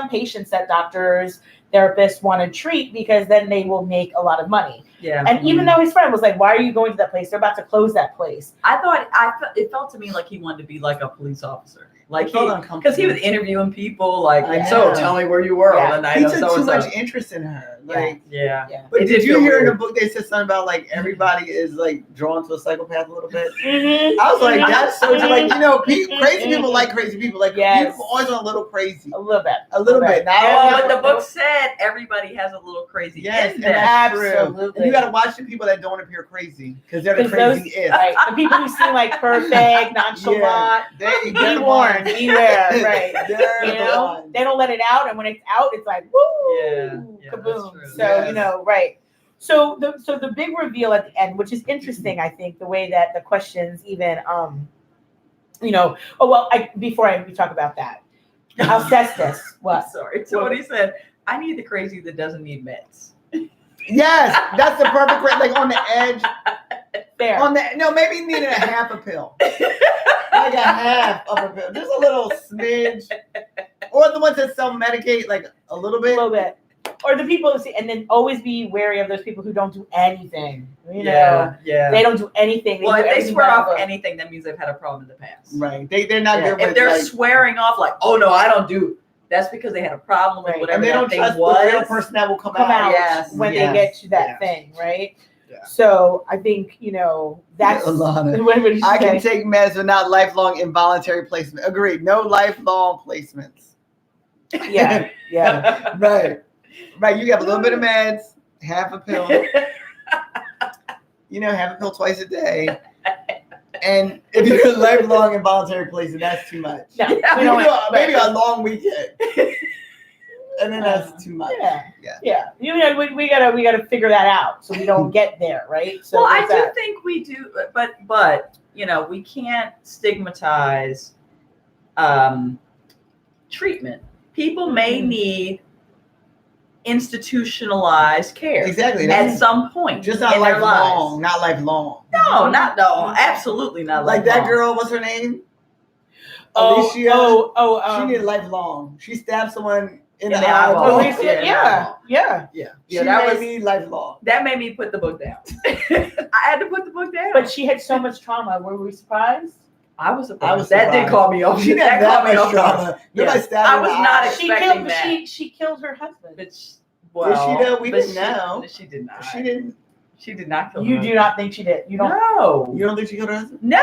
patients that doctors, therapists want to treat because then they will make a lot of money. Yeah. And even though his friend was like, why are you going to that place? They're about to close that place. It felt to me like he wanted to be like a police officer. Like It felt uncomfortable. because he was interviewing people like, I so know. tell me where you were Yeah. on the night He of took so too and so. much interest in her. Like, Yeah. Yeah. but It did did you feel hear in the weird. book they said something about like everybody is like drawn to a psychopath a little bit? Mm-hmm. I was like, that's so like crazy people like crazy people. Like Yes. people always want a little crazy, A little bit. a little bit. Not Yeah. all, But but the book said everybody has a little crazy yes, in and them. that's true. Absolutely. And you got to watch the people that don't appear crazy because they're the 'Cause those- crazy is. Right. The people who seem like perfect, nonchalant, They be warned, beware, right. They're You the know, ones. they don't let it out, and when it's out, it's like woo, Yeah, that's kaboom. true. So Yes. right. So the big reveal at the end, which is interesting, I think, the way that the questions even, before we talk about that, Alcestis, what? Sorry. So what he said, I need the crazy that doesn't need meds. Yes, that's the perfect like on the edge. There. Maybe you needed a half a pill. Like a half of a pill. Just a little smidge. Or the ones that self-medicate, like a little A bit. little bit. Or the people who see, and then always be wary of those people who don't do anything. Yeah. They don't do anything. Well, do if they everything swear by the off book. anything, that means they've had a problem in the past. Right. They're not good If with they're like, swearing off like, oh no, I don't do, that's because they had a problem with Right. whatever and they that don't thing trust was. the real person that will come Come out Yes, when yes, they get to that yes. thing, right? Yeah. So I think that's Alana, what did you I can say? take meds but not lifelong involuntary placement. Agreed. No lifelong placements. Yeah. Right. Right. You have a little bit of meds, half a pill. Half a pill twice a day. And if you're lifelong involuntary placement, that's too much. No, Yeah. we don't Maybe a long weekend. And then that's too much. Yeah. We gotta figure that out so we don't get there, right? So Well, I there's do that. think we do, but we can't stigmatize treatment. People may need institutionalized care Exactly. at some point Just not in their lifelong. lives. Not lifelong. No, absolutely not. Like that lifelong. girl, what's her name? Oh, Alicia. She um, needed lifelong. She stabbed someone in In the the eyeball. eyeball. Alicia, yeah. She that made was me lifelong. that made me put the book down. I had to put the book down. But she had so much trauma. Were we surprised? I was surprised. I was That did surprised. call me off. She didn't have That that caught me much off guard. trauma. Nobody Yes. stabbed I her was in the not eye. expecting that. She killed her husband. But We didn't know. She did not. She didn't. She did not kill You her do not think she did. You don't. No. You don't think she killed her husband? No.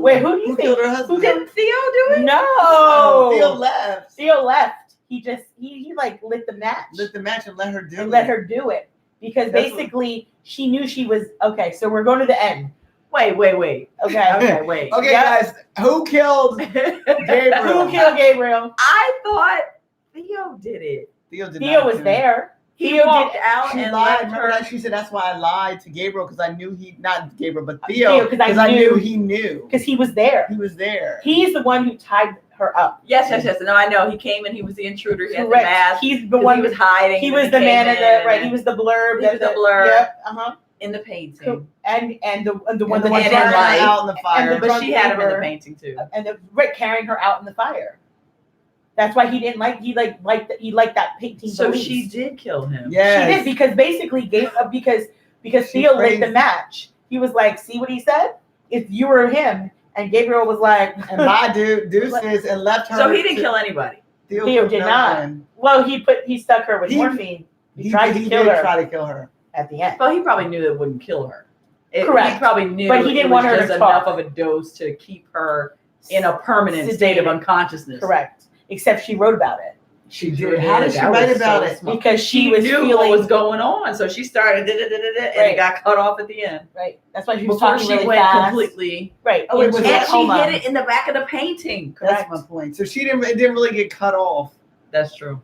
Wait, who do you Who think? killed her husband? Didn't Theo do it? No. Theo left. Theo left. He like lit the match Lit the match and let her do it. and let her do it because That's basically she knew she was okay. So we're going to the end. Wait. Okay. Okay, wait. Okay, Yep. guys. Who killed Gabriel? Who killed Gabriel? I thought Theo did it. Theo did Theo not was do it. there. He Theo walked did. out She and lied. left Remember her. that? She said that's why I lied to Gabriel because I knew not Gabriel, but Theo, Theo, 'cause I I knew- knew he knew. Because he was there. He was there. He's the one who tied her up. Yes. No, I know. He came and he was the intruder. He had the Correct. mask. He's the 'Cause one he was hiding. He and was then the man came in the right. and- He was the blurb. He was the blurb. Yep. Uh-huh. in the painting. And the one And the that one And was in burning light. her out in the fire. And the- But she had him in the neighbor. painting too. and carrying her out in the fire. That's why he didn't like. He liked that painting. So the least. she did kill him. Yes. She did because basically because She Theo lit praised- the match. He was like, "See what he said? If you were him," and Gabriel was like, And bye, deuces, and left her. So he didn't kill anybody. Theo killed did no not. one. "Well, he stuck her with He- morphine He tried to he kill did her. try to kill her. at the end." Well, he probably knew it wouldn't kill her. Correct. He probably knew But he didn't it was want her to just talk. enough of a dose to keep her in a permanent state of Sedated. unconsciousness. Correct. Except she wrote about it. She did. How did she write about it? Smart. Because she was knew feeling what was going on, so she started and it got cut off at the end. right. That's why she was Before talking she really went fast. completely. Right. Oh, it was And that she coma. hid it in the back of the painting. That's Correct. my point. So it didn't really get cut off. That's true.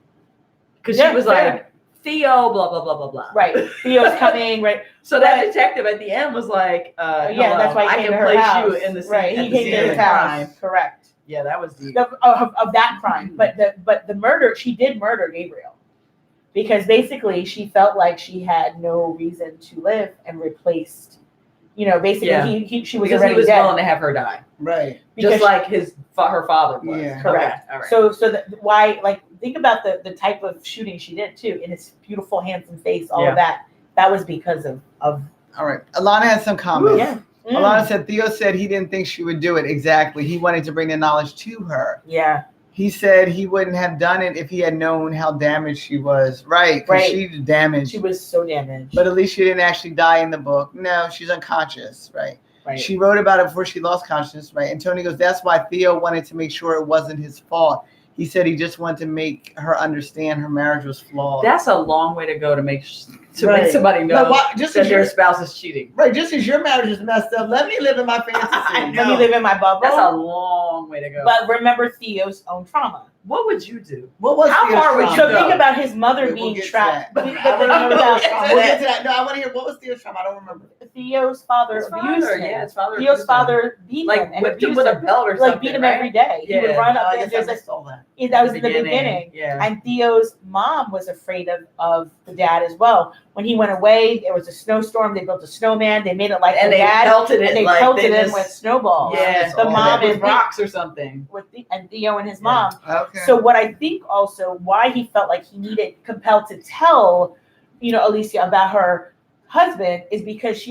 Because Yeah, she was fair. like, Theo, blah, blah, blah, blah, blah. Right. Theo's coming. Right. So that But- detective at the end was like, Yeah, hello, that's why he I came can to her place house. you in the scene, Right. at He the came scene to of his the house. crime. Correct. Yeah, that was deep. Of that crime, but the murder, she did murder Gabriel because basically she felt like she had no reason to live and replaced, basically Yeah. she was Because he already was dead. willing to have her die. Right. Because Just like her father was. Yeah. Correct. Okay, all right. So why, like, think about the type of shooting she did too, in his beautiful, handsome face, all Yeah. of that. That was because of All right. Alana has some comments. yeah. Alana said Theo said he didn't think she would do it. Exactly. He wanted to bring the knowledge to her. Yeah. He said he wouldn't have done it if he had known how damaged she was. Right. Because Right. she's damaged. She was so damaged. But at least she didn't actually die in the book. No, she's unconscious. Right. right. She wrote about it before she lost consciousness. Right. And Tony goes, that's why Theo wanted to make sure it wasn't his fault. He said he just wanted to make her understand her marriage was flawed. That's a long way to go to make Right. somebody know No, why- just that as their your- spouse is cheating. Right, just as your marriage is messed up, let me live in my fantasy. I Let me live in my bubble. That's a long way to go. But remember Theo's own trauma. What would you do? What was How Theo's far would trauma? you So go? think about his mother We'll being get to trapped. that. But I wanna remember know about Theo's trauma. We'll get to that. No, I want to hear what was Theo's trauma. I don't remember. Theo's father His abused father, him. yeah, his father Theo's abused him. father beat Like him and whipped him abused with a him. belt or something. Like beat him right? every day. He would Yeah. run No, up I there. guess I There's missed all that. that was in the beginning. Yeah. And Theo's mom was afraid of the dad as well. When he went away, there was a snowstorm. They built a snowman. They made it like And the they dad. pelted it And they like pelted they him just- with snowballs. Yeah, The mom with and rocks or something. and Theo and his Yeah. mom. Okay. So what I think also why he felt like he compelled to tell, Alicia about her husband is because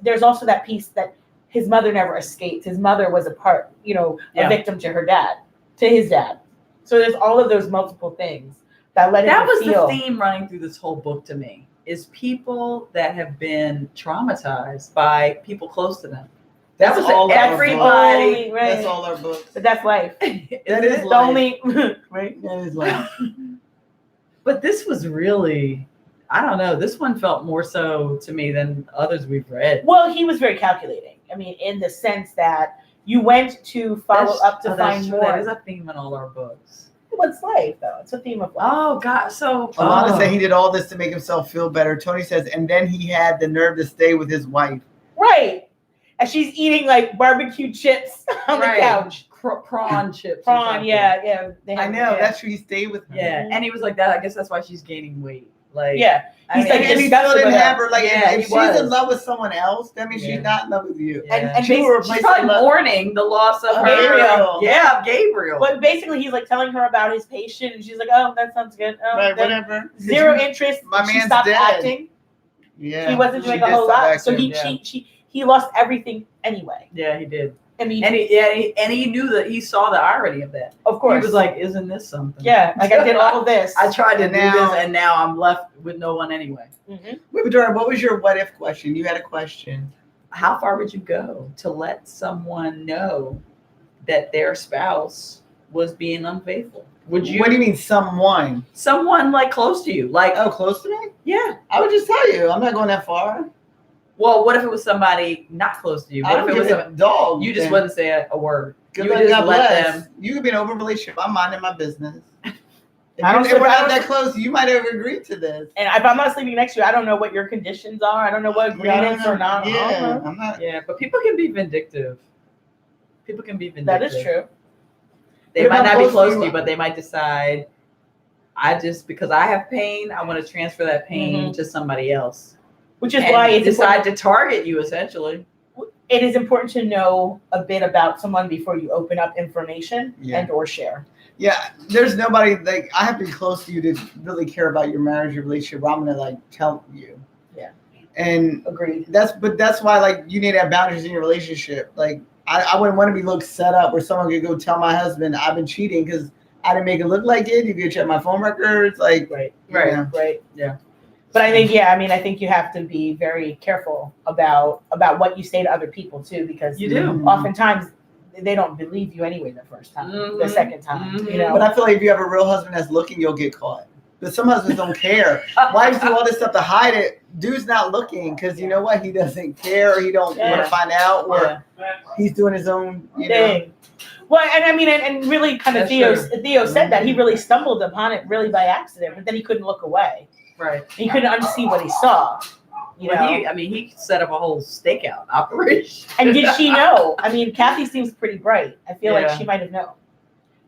there's also that piece that his mother never escaped. His mother was a Yeah. victim to his dad. So there's all of those multiple things that led him That to was feel. the theme running through this whole book to me. Is people that have been traumatized by people close to them. That That's was all our everybody. books. Right. That's all our books. But that's life. That Isn't is it? The life. only right. That is like, But this was really, I don't know. This one felt more so to me than others we've read. Well, he was very calculating. I mean, in the sense that you went to follow up to that's find true. more. That is a theme in all our books. What's life, though? It's a theme of life. Oh God! So Alana said he did all this to make himself feel better. Tony says, and then he had the nerve to stay with his wife. Right. And she's eating like barbecue chips on Right. the couch. prawn chips. or Prawn, something. yeah. They I have- know, yeah. that's true. He stayed with her. Yeah, and he was like that. I guess that's why she's gaining weight. Like, Yeah. I He's mean, like, And he disgusted still didn't with have her. her. Like, Yeah, if he she's was. in love with someone else, that means Yeah. she's not in love with you. Yeah. And She will basically, she's replace probably love. mourning the loss of her. Gabriel. Yeah, of Gabriel. but basically, he's like telling her about his patient, and she's like, "Oh, that sounds good." Oh, Right, then whatever. zero interest. My She man's stopped dead. acting. Yeah. He wasn't doing She a did whole stop lot, so acting. he lost everything anyway. Yeah, he did. I mean, And he knew that he saw the irony of that. of course, He was like, "Isn't this something?" "Yeah, like I did all of this." I tried to And do now- this, and now I'm left with no one anyway. Mhm. Wait, Victoria, what was your what if question? You had a question. How far would you go to let someone know that their spouse was being unfaithful? Would you? What do you mean, someone? Someone like close to you, like Oh, close to me? yeah. I would just tell you. I'm not going that far. Well, what if it was somebody not close to you? I What don't if it was give a dog. you just then. wouldn't say a word? Good You luck, would just God let bless. them. You could be in an open relationship. I'm minding my business. If I don't we're think- I not don't- that close, you might have agreed to this. And if I'm not sleeping next to you, I don't know what your conditions are. I don't know what Yeah, I don't agreements know. or not. I don't Yeah, know. I'm not. Yeah, but people can be vindictive. People can be vindictive. That is true. They If might I'm not be close to close to you- you, but they might decide, because I have pain, I want to transfer that pain to somebody else. Which is And why it's decide important. to target you, essentially. It is important to know a bit about someone before you open up information Yeah. and or share. Yeah, there's nobody like I have to be close to you to really care about your marriage, your relationship. Where I'm gonna like tell you. Yeah. And Agreed. that's why like you need to have boundaries in your relationship. Like I wouldn't want to be looked set up where someone could go tell my husband I've been cheating because I didn't make it look like it. You could check my phone records, like Right. Right. Yeah. Right. Yeah. But I think, I think you have to be very careful about what you say to other people too, because You do. oftentimes they don't believe you anyway the first time, the Mhm. second time, you know. But I feel like if you have a real husband that's looking, you'll get caught. But some husbands don't care. Wives do all this stuff to hide it. Dude's not looking because you know what? He doesn't care. Or he don't want Yeah. to find out, or he's doing his own thing. Well, and I mean, and really, kind of That's Theo said that he really stumbled upon it really by accident, but then he couldn't look away. Right. He couldn't unsee what he saw. You know. He set up a whole stakeout operation. And did she know? I mean, Kathy seems pretty bright. I feel like Yeah. she might have known.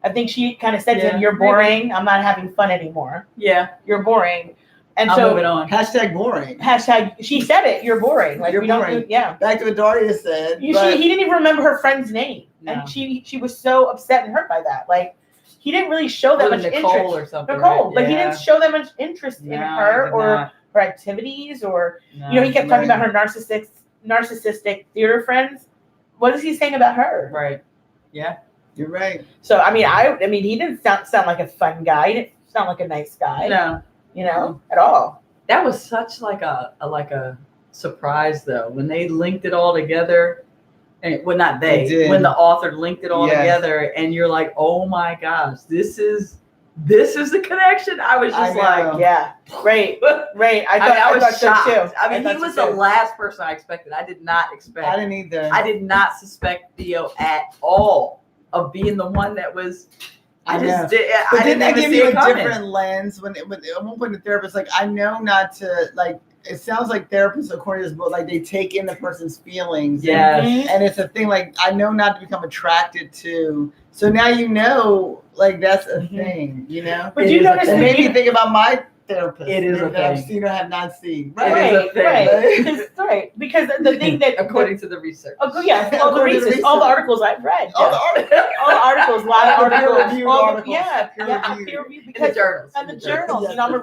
I think she kind of said to Yeah, him, "You're boring. I'm not having fun anymore. Yeah. You're boring." And I'll move it so on. hashtag boring. hashtag she said it. You're boring. Like You're we don't boring. do, yeah. Back to what Daria said. He but didn't even remember her friend's name, No. and she was so upset and hurt by that. Like he didn't really show that much Nicole interest. or something. Nicole, right? like he Yeah. didn't show that much interest in No, her he did or not. her activities, or No. you know, he kept talking Right. about her narcissistic theater friends. What is he saying about her? Right. Yeah. You're right. So I mean, he didn't sound like a fun guy. He didn't sound like a nice guy. No. You know, at all. That was such like a surprise though when they linked it all together. And well, not They did. when the author linked it all Yes. together, and you're like, oh my gosh, this is the connection. I was just I like, know. Yeah. Right. Right. I I was thought so shocked. too. I mean, thought he so was the too. last person I expected. I did not expect. I didn't either. I did not suspect Theo at all of being the one that was. I know. just did. But I didn't didn't that even give see you it a coming. different lens when at one point the therapist like I know not to like it sounds like therapists according to this book like they take in the person's feelings Yes. Mhm. and it's a thing like I know not to become attracted to so now you know like that's a Mhm. thing you know But It you is a notice it that made me you, think about my therapist It is a that I've thing. seen or have not seen It is a thing. right. Right. Because the thing that According to the research. oh yeah, all the According to the reasons, all the research. articles I've read. all the articles All the articles, a lot of The articles, peer-reviewed all the, articles, yeah, peer-reviewed. peer reviewed in the because journals. and in the journals. Yes. You know, I'm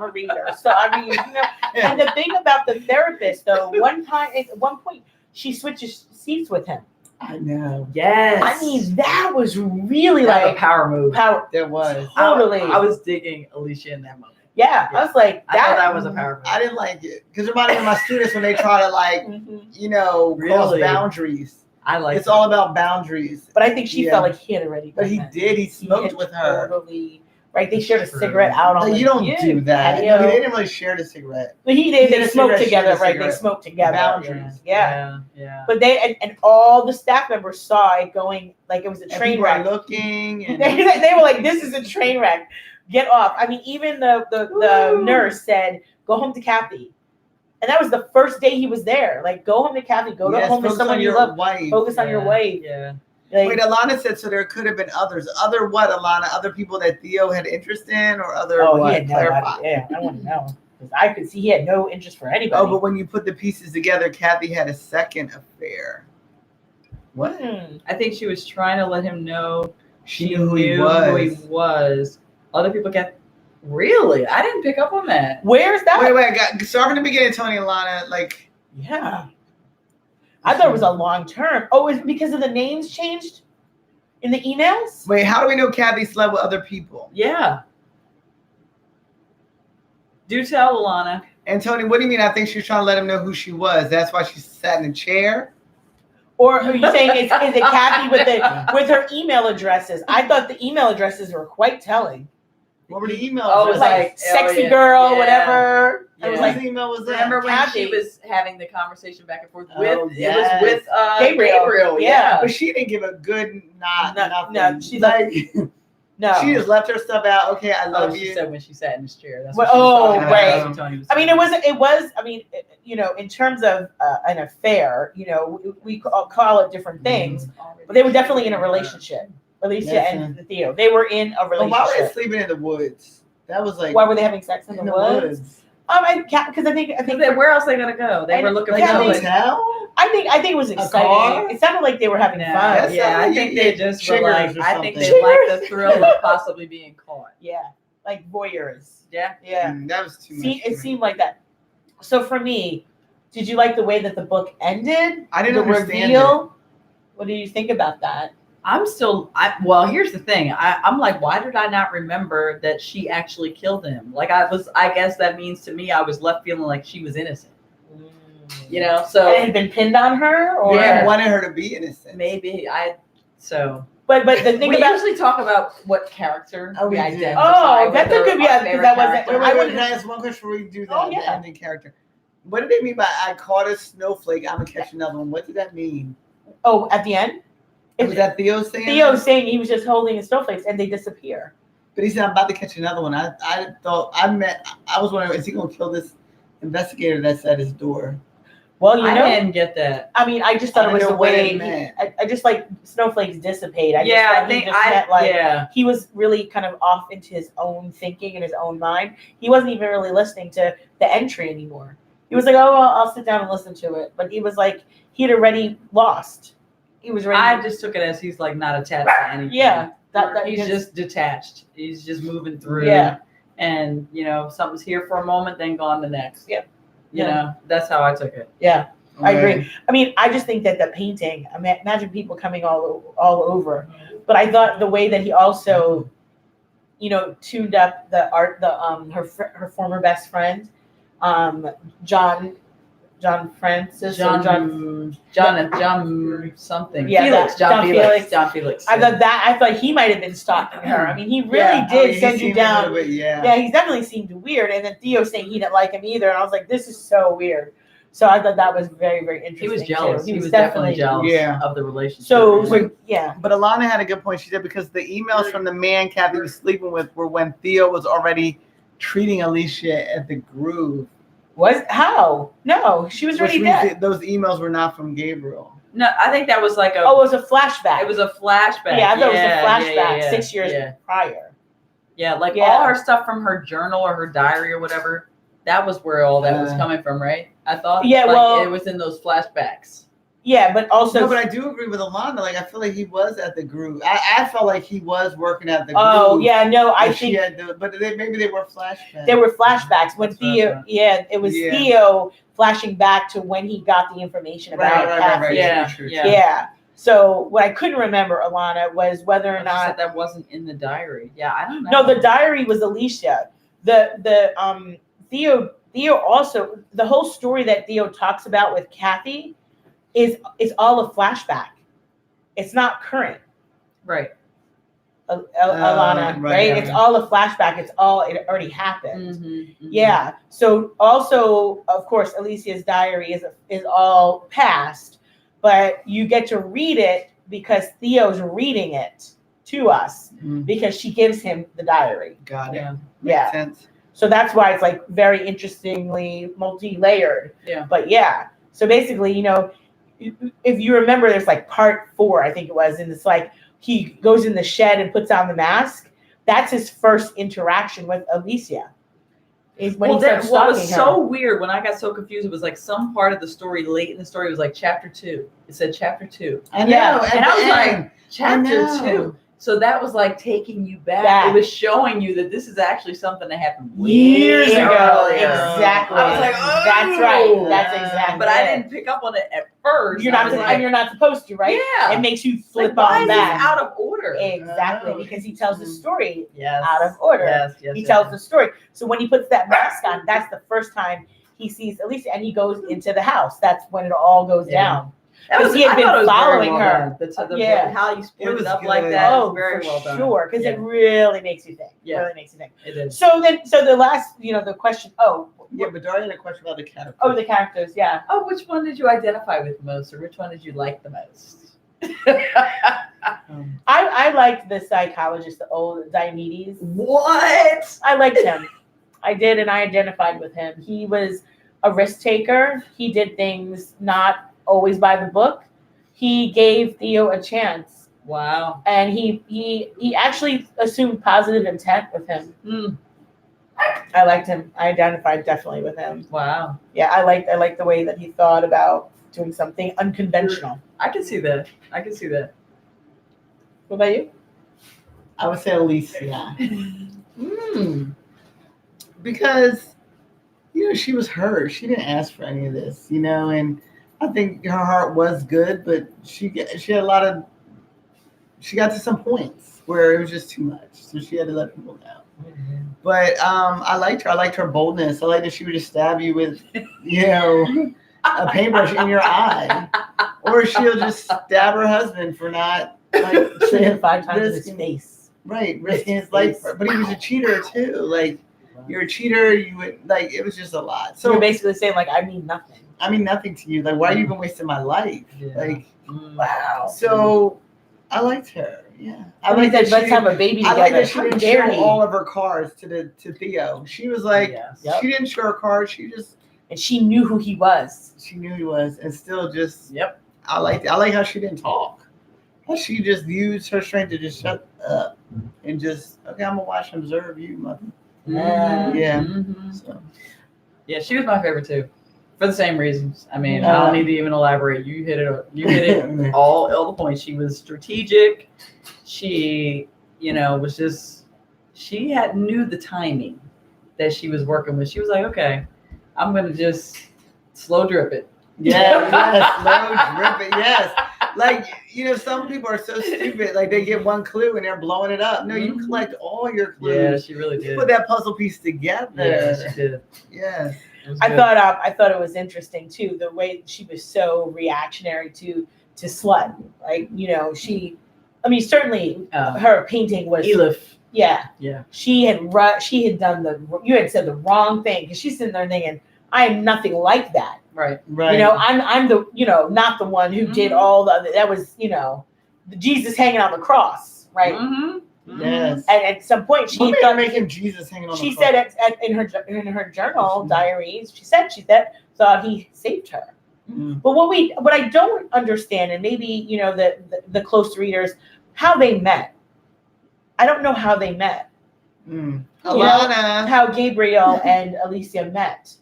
a reader. So I mean, you know, and the thing about the therapist though, at one point, she switches seats with him. I know Yes. I mean, that was really That's a like power move. power. there was Totally. I was digging Alicia in that moment. Yeah, I was like, I thought that was a power move. I didn't like it because it reminded me of my students when they try to like Mhm. you know cross Really? boundaries. I like It's all about boundaries. But I think she Yeah. felt like he had already. But done he that. did. He He smoked had with her. Totally. Right, they shared a True. cigarette out on Like, the you don't do that. patio. No, they didn't really share the cigarette. But they Yeah, the smoked cigarette, together, share the right? They cigarette. smoked together. Boundaries. Yeah. Yeah. But and all the staff members saw it going like it was a And train people are wreck. looking. And They were like, "This is a train wreck. Get off." I mean, even the Woo. nurse said, "Go home to Kathy," and that was the first day he was there. Like, go home to Kathy. Go yes, home to focus someone on you your love. wife. Focus on your wife. Yeah. Like, Wait, Alana said so. There could have been others. Other what, Alana? Other people that Theo had interest in, or other oh, what? he had no Clarify. idea. Yeah, I want to know because I could see he had no interest for anybody. Oh, but when you put the pieces together, Kathy had a second affair. What? Hmm. I think she was trying to let him know She knew who he was. was. Other people get really. I didn't pick up on that. Where's that? Wait. I got start from the beginning, Tony and Alana. Like, Yeah. I thought it was a long term. Oh, is it because of the names changed in the emails? wait, how do we know Kathy slept with other people? Yeah. Do tell, Alana. And Tony, what do you mean? I think she was trying to let him know who she was. That's why she sat in a chair. Or are you saying is it Kathy with her email addresses? I thought the email addresses were quite telling. What were the emails? Oh, it It was was like, like sexy yeah, girl, yeah. whatever. It was Yeah. like Whose email was that? Remember when Kathy. she was having the conversation back and forth Oh, with yes. it was with Gabriel. Yeah. But she didn't give a good nothing. No, she's like no. she just left her stuff out. Okay, I love Oh, she you. said when she sat in this chair. That's Well, what she was talking oh, about. right. That's what Tony was I mean, saying. it was. I mean, you know, in terms of an affair, you know, we call it different things, but they were definitely in a relationship. Alicia and Theo, they were in a But why were they relationship. sleeping in the woods? That was like Why were they having sex in the woods? Because I think Where else are they gonna go? They And were looking like a Kathy- for hotel. I think it was exciting. car? It sounded like they were having fun. That's Yeah, I something think you they get just were triggers like. or I think something. they like the thrill of possibly being caught. Yeah, like voyeurs. Yeah. Yeah, That was too much. See, for it me. seemed like that. So for me, did you like the way that the book ended? I didn't the understand reveal. What do you think about that? I'm still. Well, here's the thing. I'm like, why did I not remember that she actually killed him? Like I guess that means to me, I was left feeling like she was innocent. You know, And it so had been pinned on her, or Yeah, Yeah. I wanted her to be innocent. maybe I So, But the thing we about usually talk about what character Oh, we we do. identify. Oh, that's a with, good- or yeah, our because favorite that wasn't- character. I wanted Can I ask one question before we do that? Oh, The yeah. ending character. What did they mean by "I caught a snowflake"? I'm gonna catch another one. What did that mean? oh, at the end, Was that Theo saying? Theo that? saying he was just holding his snowflakes and they disappear. But he said, "I'm about to catch another one." I thought I was wondering, is he gonna kill this investigator that's at his door? Well, you I know, didn't get that. I mean, I just thought I it was know the what it way meant. I just like snowflakes dissipate. I just Yeah, thought I he think just meant, like, yeah. he was really kind of off into his own thinking and his own mind. He wasn't even really listening to the entry anymore. He was like, "Oh, well, I'll sit down and listen to it," but he was like, he had already lost. He was ready. I just took it as he's like not attached to anything. Yeah, that He's just detached. He's just moving through. Yeah. And something's here for a moment, then gone the next. Yep. You know, that's how I took it. yeah. I agree. Okay. I mean, I just think that the painting. I mean, imagine people coming all over, but I thought the way that he also, tuned up the art, her former best friend, John Francis, or John something. Yeah, Felix. that- John John Felix. Felix. John Felix. I thought he might have been stalking her. I mean, he really Yeah. did He send you seemed a down. little bit, yeah. Yeah, he's definitely seemed weird. And then Theo saying he didn't like him either. And I was like, this is so weird. So I thought that was very, very interesting. He was jealous. Too. He was definitely jealous Yeah. of the relationship. So yeah. But Alana had a good point. She said because the emails from the man Kathy was sleeping with were when Theo was already treating Alicia at the Groove. How? No, she was already Which means dead. that those emails were not from Gabriel. No, I think that was like a. Oh, it was a flashback. It was a flashback. Yeah, I thought it was a flashback yeah, 6 years yeah. prior. Yeah, like Yeah. all her stuff from her journal or her diary or whatever. That was where all that was Uh, coming from, right? I thought. Yeah, like, well- it was in those flashbacks. Yeah, but also. No, but I do agree with Alana. Like I feel like he was at the Groove. I felt like he was working at the Groove. Oh yeah, no, I But she think had but maybe they were flashbacks. there were flashbacks when That's what I Theo. thought. Yeah, it was Yeah. Theo flashing back to when he got the information about Kathy. Yeah, True, yeah. Yeah. So what I couldn't remember, Alana, was whether or She not. said that wasn't in the diary. Yeah, I don't know. No, the diary was Alicia. Theo also, the whole story that Theo talks about with Kathy is all a flashback. It's not current. Right. Alana, right, right? yeah. It's all a flashback. It already happened. Mm-hmm. Yeah. So also, of course, Alicia's diary is all past, but you get to read it because Theo's reading it to us Mhm. because she gives him the diary. Got it. Yeah. Makes Yeah. sense. So that's why it's like very interestingly multi-layered. Yeah. But yeah. So basically, if you remember, there's like part 4, I think it was, and it's like he goes in the shed and puts on the mask. That's his first interaction with Alicia. Is when he starts what was stalking so her. weird when I got so confused, it was like some part of the story late in the story was like chapter 2. It said chapter 2. I know. Yeah, at and I the was like, end. Chapter I know. 2. So that was like taking you back. Back. It was showing you that this is actually something that happened Years way ago. earlier. Exactly. I was like, oh, That's right. That's exactly. But I it. didn't pick up on it at first. You're I not. was And like, you're not supposed to, right? Yeah. It makes you flip like, why on is back. this out of order? Exactly, Oh. because he tells the story Yes. out of order. Yes, yes, He yes, tells yes. the story. So when he puts that mask on, that's the first time he sees Alicia, and he goes into the house. That's when it all goes Yeah. down. That 'Cause he had I been thought it was very following well her. done. Yeah. How you split It it, was up like good. that Oh, is very for well done. sure, because Yeah. it really makes you think. Yeah. Really makes you think. It is. So the last, the question. Yeah, but Daria had a question about the caterpillar. Oh, the characters. Yeah. Oh, which one did you identify with most, or which one did you like the most? I liked the psychologist, the old Diomedes. What? I liked him. I did, and I identified with him. He was a risk taker. He did things not always by the book. He gave Theo a chance, Wow. and he actually assumed positive intent with him. Mm. I liked him. I identified definitely with him. Wow. Yeah, I liked the way that he thought about doing something unconventional. I can see that. I can see that. What about you? I would say Alicia. Mm. Because, she was hurt. She didn't ask for any of this, and I think her heart was good, but she got to some points where it was just too much. So she had to let people down. But I liked her. I liked her boldness. I liked that she would just stab you with, a paintbrush in your eye. Or she'll just stab her husband for not Like, Shoot him 5 times in his risking- face. Right, risking his life. But he was a cheater too. Like, you're a cheater. You would like. It was just a lot. So you're So basically saying like I mean nothing. I mean nothing to you. Like, why are you even wasting my life? Yeah. Like, Wow. so I liked her. Yeah, I like that. Let's have a baby I together. like that she How didn't dare show he? all of her cards to Theo. She was like, Yes. Yep. she didn't show her cards. She just And she knew who he was. she knew he was, and still just. Yep. I like how she didn't talk. How she just used her strength to just shut up and just okay. I'm gonna watch and observe you, mother. Mhm. Yeah. Mhm. So Yeah, she was my favorite too, for the same reasons. I mean, I Yeah. don't need to even elaborate. You hit it. You hit it all the points. She was strategic. She, was just. She knew the timing that she was working with. She was like, okay, I'm gonna just slow drip it. yes, slow drip it. Yes, like some people are so stupid. Like they get one clue and they're blowing it up. No, you Mhm. collect all your Yeah, clues. she really You did. put that puzzle piece together. Yeah, she did. Yes. It was I good. thought it was interesting too, the way she was so reactionary to slut. Like, certainly her painting was Elif. yeah. Yeah. She had done you had said the wrong thing because she's sitting there thinking, I am nothing like that. Right. Right. I'm the not the one who did Mhm. all the that was, the Jesus hanging on the cross, right? Mm-hmm. Yes. And at some point she What made her thought make him Jesus hanging on she the cross? said in her journal diaries, she said thought he saved her. Mm. But what I don't understand, and maybe the close readers, how they met. I don't know how they met. Mm. You know, Alana. how Gabriel and Alicia met,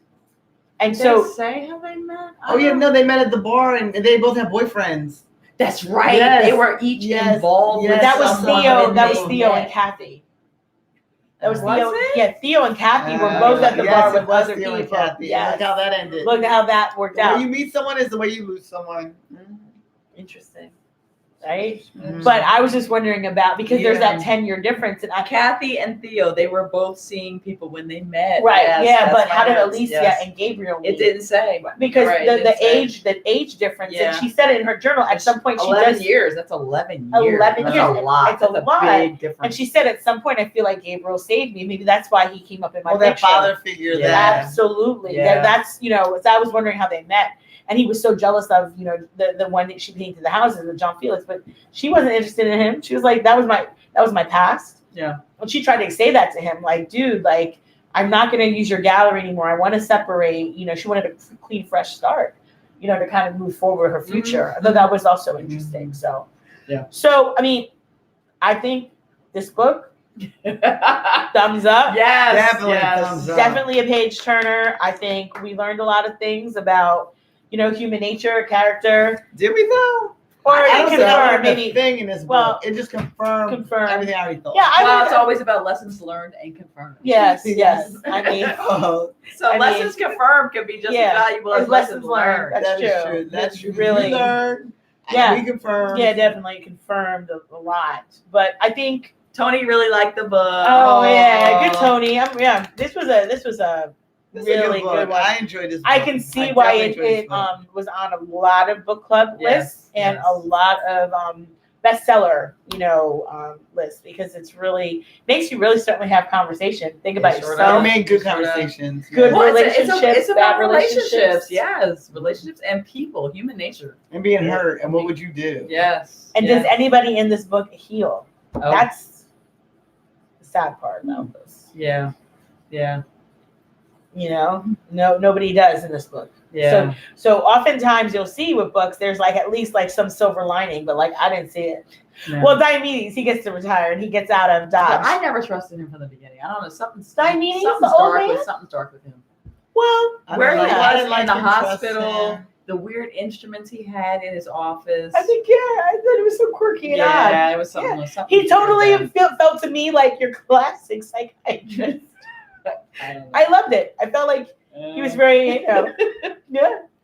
and Did so they say how they met? Oh yeah, no, they met at the bar and they both have boyfriends. That's right. Yes. They were each Yes. involved. Yes. With that was someone Theo. when That was they Theo met. and Kathy. That was Was Theo. it? Yeah, Theo and Kathy were Ah, both at the yes, bar it with was other Theo and people. Kathy. Yes. Look how that ended. Look how that worked The way out. you meet someone is the way you lose someone. Interesting, right? Mhm. But I was just wondering about because there's that Yeah. 10-year difference, and I Kathy and Theo, they were both seeing people when they met. right, Yes, yeah. that's But my how did notes, Alicia yes. and Gabriel meet? It didn't say. Because Right, it the didn't say. age difference, Yeah. and she said it in her journal. At some point, she 11 does, years. That's 11 years. 11 That's years. a lot. It's a That's lot. big difference. and she said at some point, I feel like Gabriel saved me. Maybe that's why he came up in my Well, that picture. father figure. Yeah. That Absolutely. Yeah. That's so I was wondering how they met. And he was so jealous of, the one that she painted the houses with John Felix, but she wasn't interested in him. She was like, that was my past. Yeah. And she tried to say that to him, like, dude, like, I'm not gonna use your gallery anymore. I want to separate, she wanted a clean, fresh start, to kind of move forward her future. Mhm. I thought that was also interesting. So Yeah. So I mean, I think this book, thumbs up. Yes, Definitely yes. thumbs up. Definitely a page turner. I think we learned a lot of things about, human nature, character, did we though? or I it don't think I confirmed learned a maybe. thing in this well, book. It just confirmed confirmed. everything I already thought. Yeah, I Well, would- it's always about lessons learned and confirmed. Yes, yes. I mean, Oh, So I mean, lessons confirmed can be just yeah, as valuable as as lessons learned. That's that is true. true. That's true. Really- We learned. Yeah. And we confirmed. yeah, definitely confirmed a lot. But I think, Tony really liked the book. oh yeah, good Aw. Tony. This was a This is a really book. good one. I enjoyed this. I book. can see I why definitely enjoyed this book. was on a lot of book club Yes, lists and yes. a lot of bestseller, lists, because it's really makes you really certainly have conversation. Think about It sure We does. yourself. made good Sure does. conversations. Good Well, relationships, it's about bad relationships. Yes, relationships and people, human nature. And being hurt. And what would you do? Yes. And yes. does anybody in this book heal? Oh, That's the sad part about this. yeah, yeah, No, nobody does in this book. yeah. So oftentimes you'll see with books, there's like at least like some silver lining, but like I didn't see it. No. Well, Diomedes, he gets to retire and he gets out of But Dodge. I never trusted him from the beginning. I don't know, something's Diomedes, something's the old dark man? with something's dark with him. Well, I Where don't he like- was I didn't like in the and trust hospital, him. the weird instruments he had in his office. I think I thought it was so quirky and odd. yeah, it was something. Yeah. something He totally weird felt to me like your classic psychiatrist. there. I don't know. I loved it. I felt like he was very, yeah.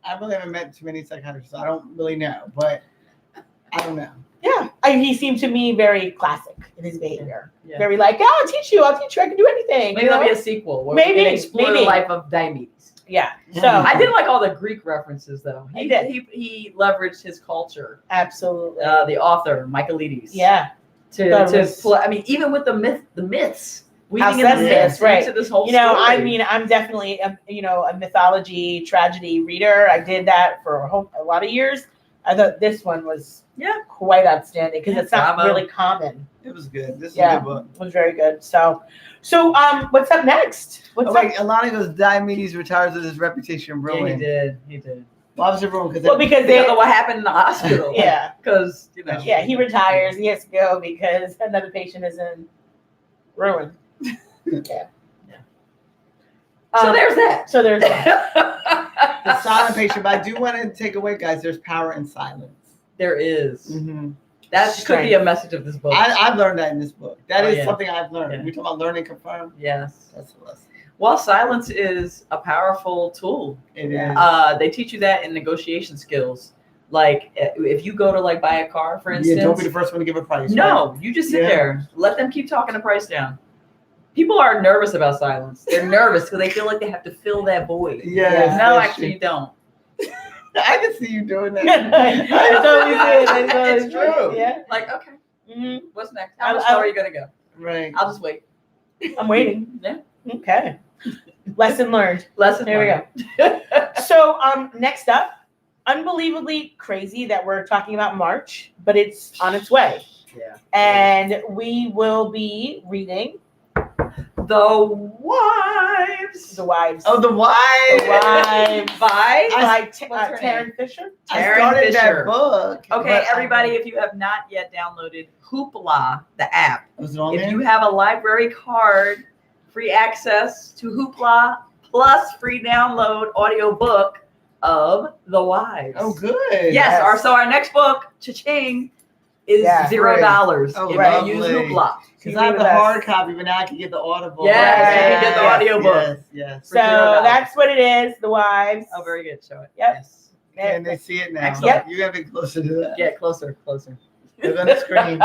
I really haven't met too many psychiatrists. So I don't really know, but I don't know. Yeah, he seemed to me very classic in his behavior. Yeah. Very like, I'll teach you. I can do anything. Maybe you there'll know? be a sequel where Maybe, we can explore maybe. the life of Diomedes. Yeah. So I did like all the Greek references, though. He did. He leveraged his culture. absolutely. The author Michaelides. Yeah. That was- I mean, even with the myths, weaving in the Alcestis, myths right. into this whole You know, story. I mean, I'm definitely a mythology tragedy reader. I did that for a lot of years. I thought this one was quite outstanding because Yeah, it's not bravo. really common. It was good. This is Yeah. a good book. It was very good. So what's up next? What's Oh, wait, Alana goes, Diomedes retires with his reputation yeah, he ruined. did. He did. Why was it ruined? Well, because they, Because of what happened in the hospital. yeah, Because yeah, he retires. He has to go because another patient is in ruin. Yeah. So there's that. So there's The silent patient. But I do want to take away, guys, there's power in silence. There is. Mm-hmm. That could be a message of this book. I've learned that in this book. That Oh, is yeah. something I've learned. Yeah. We're talking about learning confirmed. Yes. That's a lesson. Well, silence is a powerful tool. It is. They teach you that in negotiation skills. Like if you go to like buy a car, for instance. Yeah, don't be the first one to give a price. No, you just sit Yeah. there. Let them keep talking the price down. People are nervous about silence. They're nervous because they feel like they have to fill that void. Yes, No, that's actually, you don't. I can see you doing that. That's always it. That's always It's true. Yeah. Like, okay, Mhm. what's next? How much slower are you gonna go? Right. I'll just wait. I'm waiting. Yeah. Okay. Lesson learned. Lesson. There we go. So next up, unbelievably crazy that we're talking about March, but it's on its way. Yeah. And we will be reading The Wives. The Wives. Oh, the wife. The Wives. By. By What's her Taryn Fisher. I Taryn started Fisher. that book. Okay, but everybody, if you have not yet downloaded Hoopla, the app, Was it on if there? you have a library card, free access to Hoopla plus free download audiobook of The Wives. Oh, good. Yes. Our next book, cha-ching, is Yeah, $0 Oh, if right. you use lovely. Hoopla. Because I have the hard copy, but now I can get the audible. Yes, you can get the audiobook. Yes. So For $0. that's what it is. The Wives. Oh, very good. Show it. Yep. Yes. Can they see it now? Excellent. You gotta be closer to that. Get closer. Look on the screen.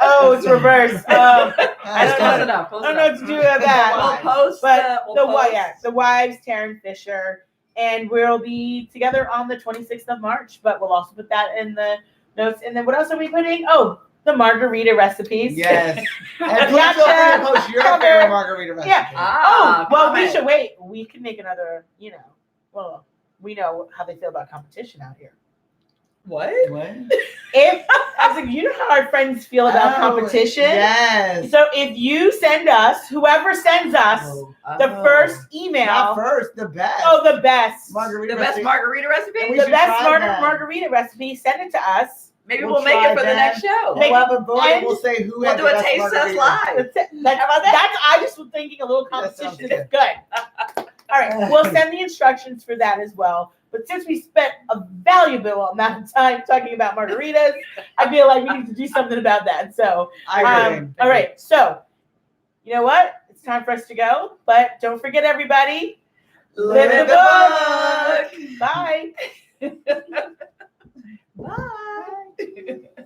Oh, it's reverse. I don't Close know. enough. Close I don't know enough. what to do with that. We'll post. But we'll post. the Wives, Taryn Fisher, and we'll be together on the 26th of March. But we'll also put that in the notes. And then what else are we putting? Oh, the margarita recipes. Yes. And please feel free to post your favorite margarita recipe. Yeah. Ah, Well, we comment. should wait. We can make another. Well, we know how they feel about competition out here. What? What? If I was like, you know how our friends feel about competition. Yes. So if you send us, whoever sends us the first email, Not first, the best. oh, the best, Margarita The best recipe. margarita recipe? And we the should best try that. margarita recipe, send it to us. Maybe We'll we'll make try it for the that. next show. Make- We'll have a vote and and we'll say who We'll had do the a best taste test margarita. live. That's it. How about that? That's I just was thinking a little That sounds competition good. is good. All right, we'll send the instructions for that as well. But since we spent a valuable amount of time talking about margaritas, I feel like we need to do something about that. So, I agree. all right. So, you know what? It's time for us to go. But don't forget, everybody, live the book. Bye. Bye.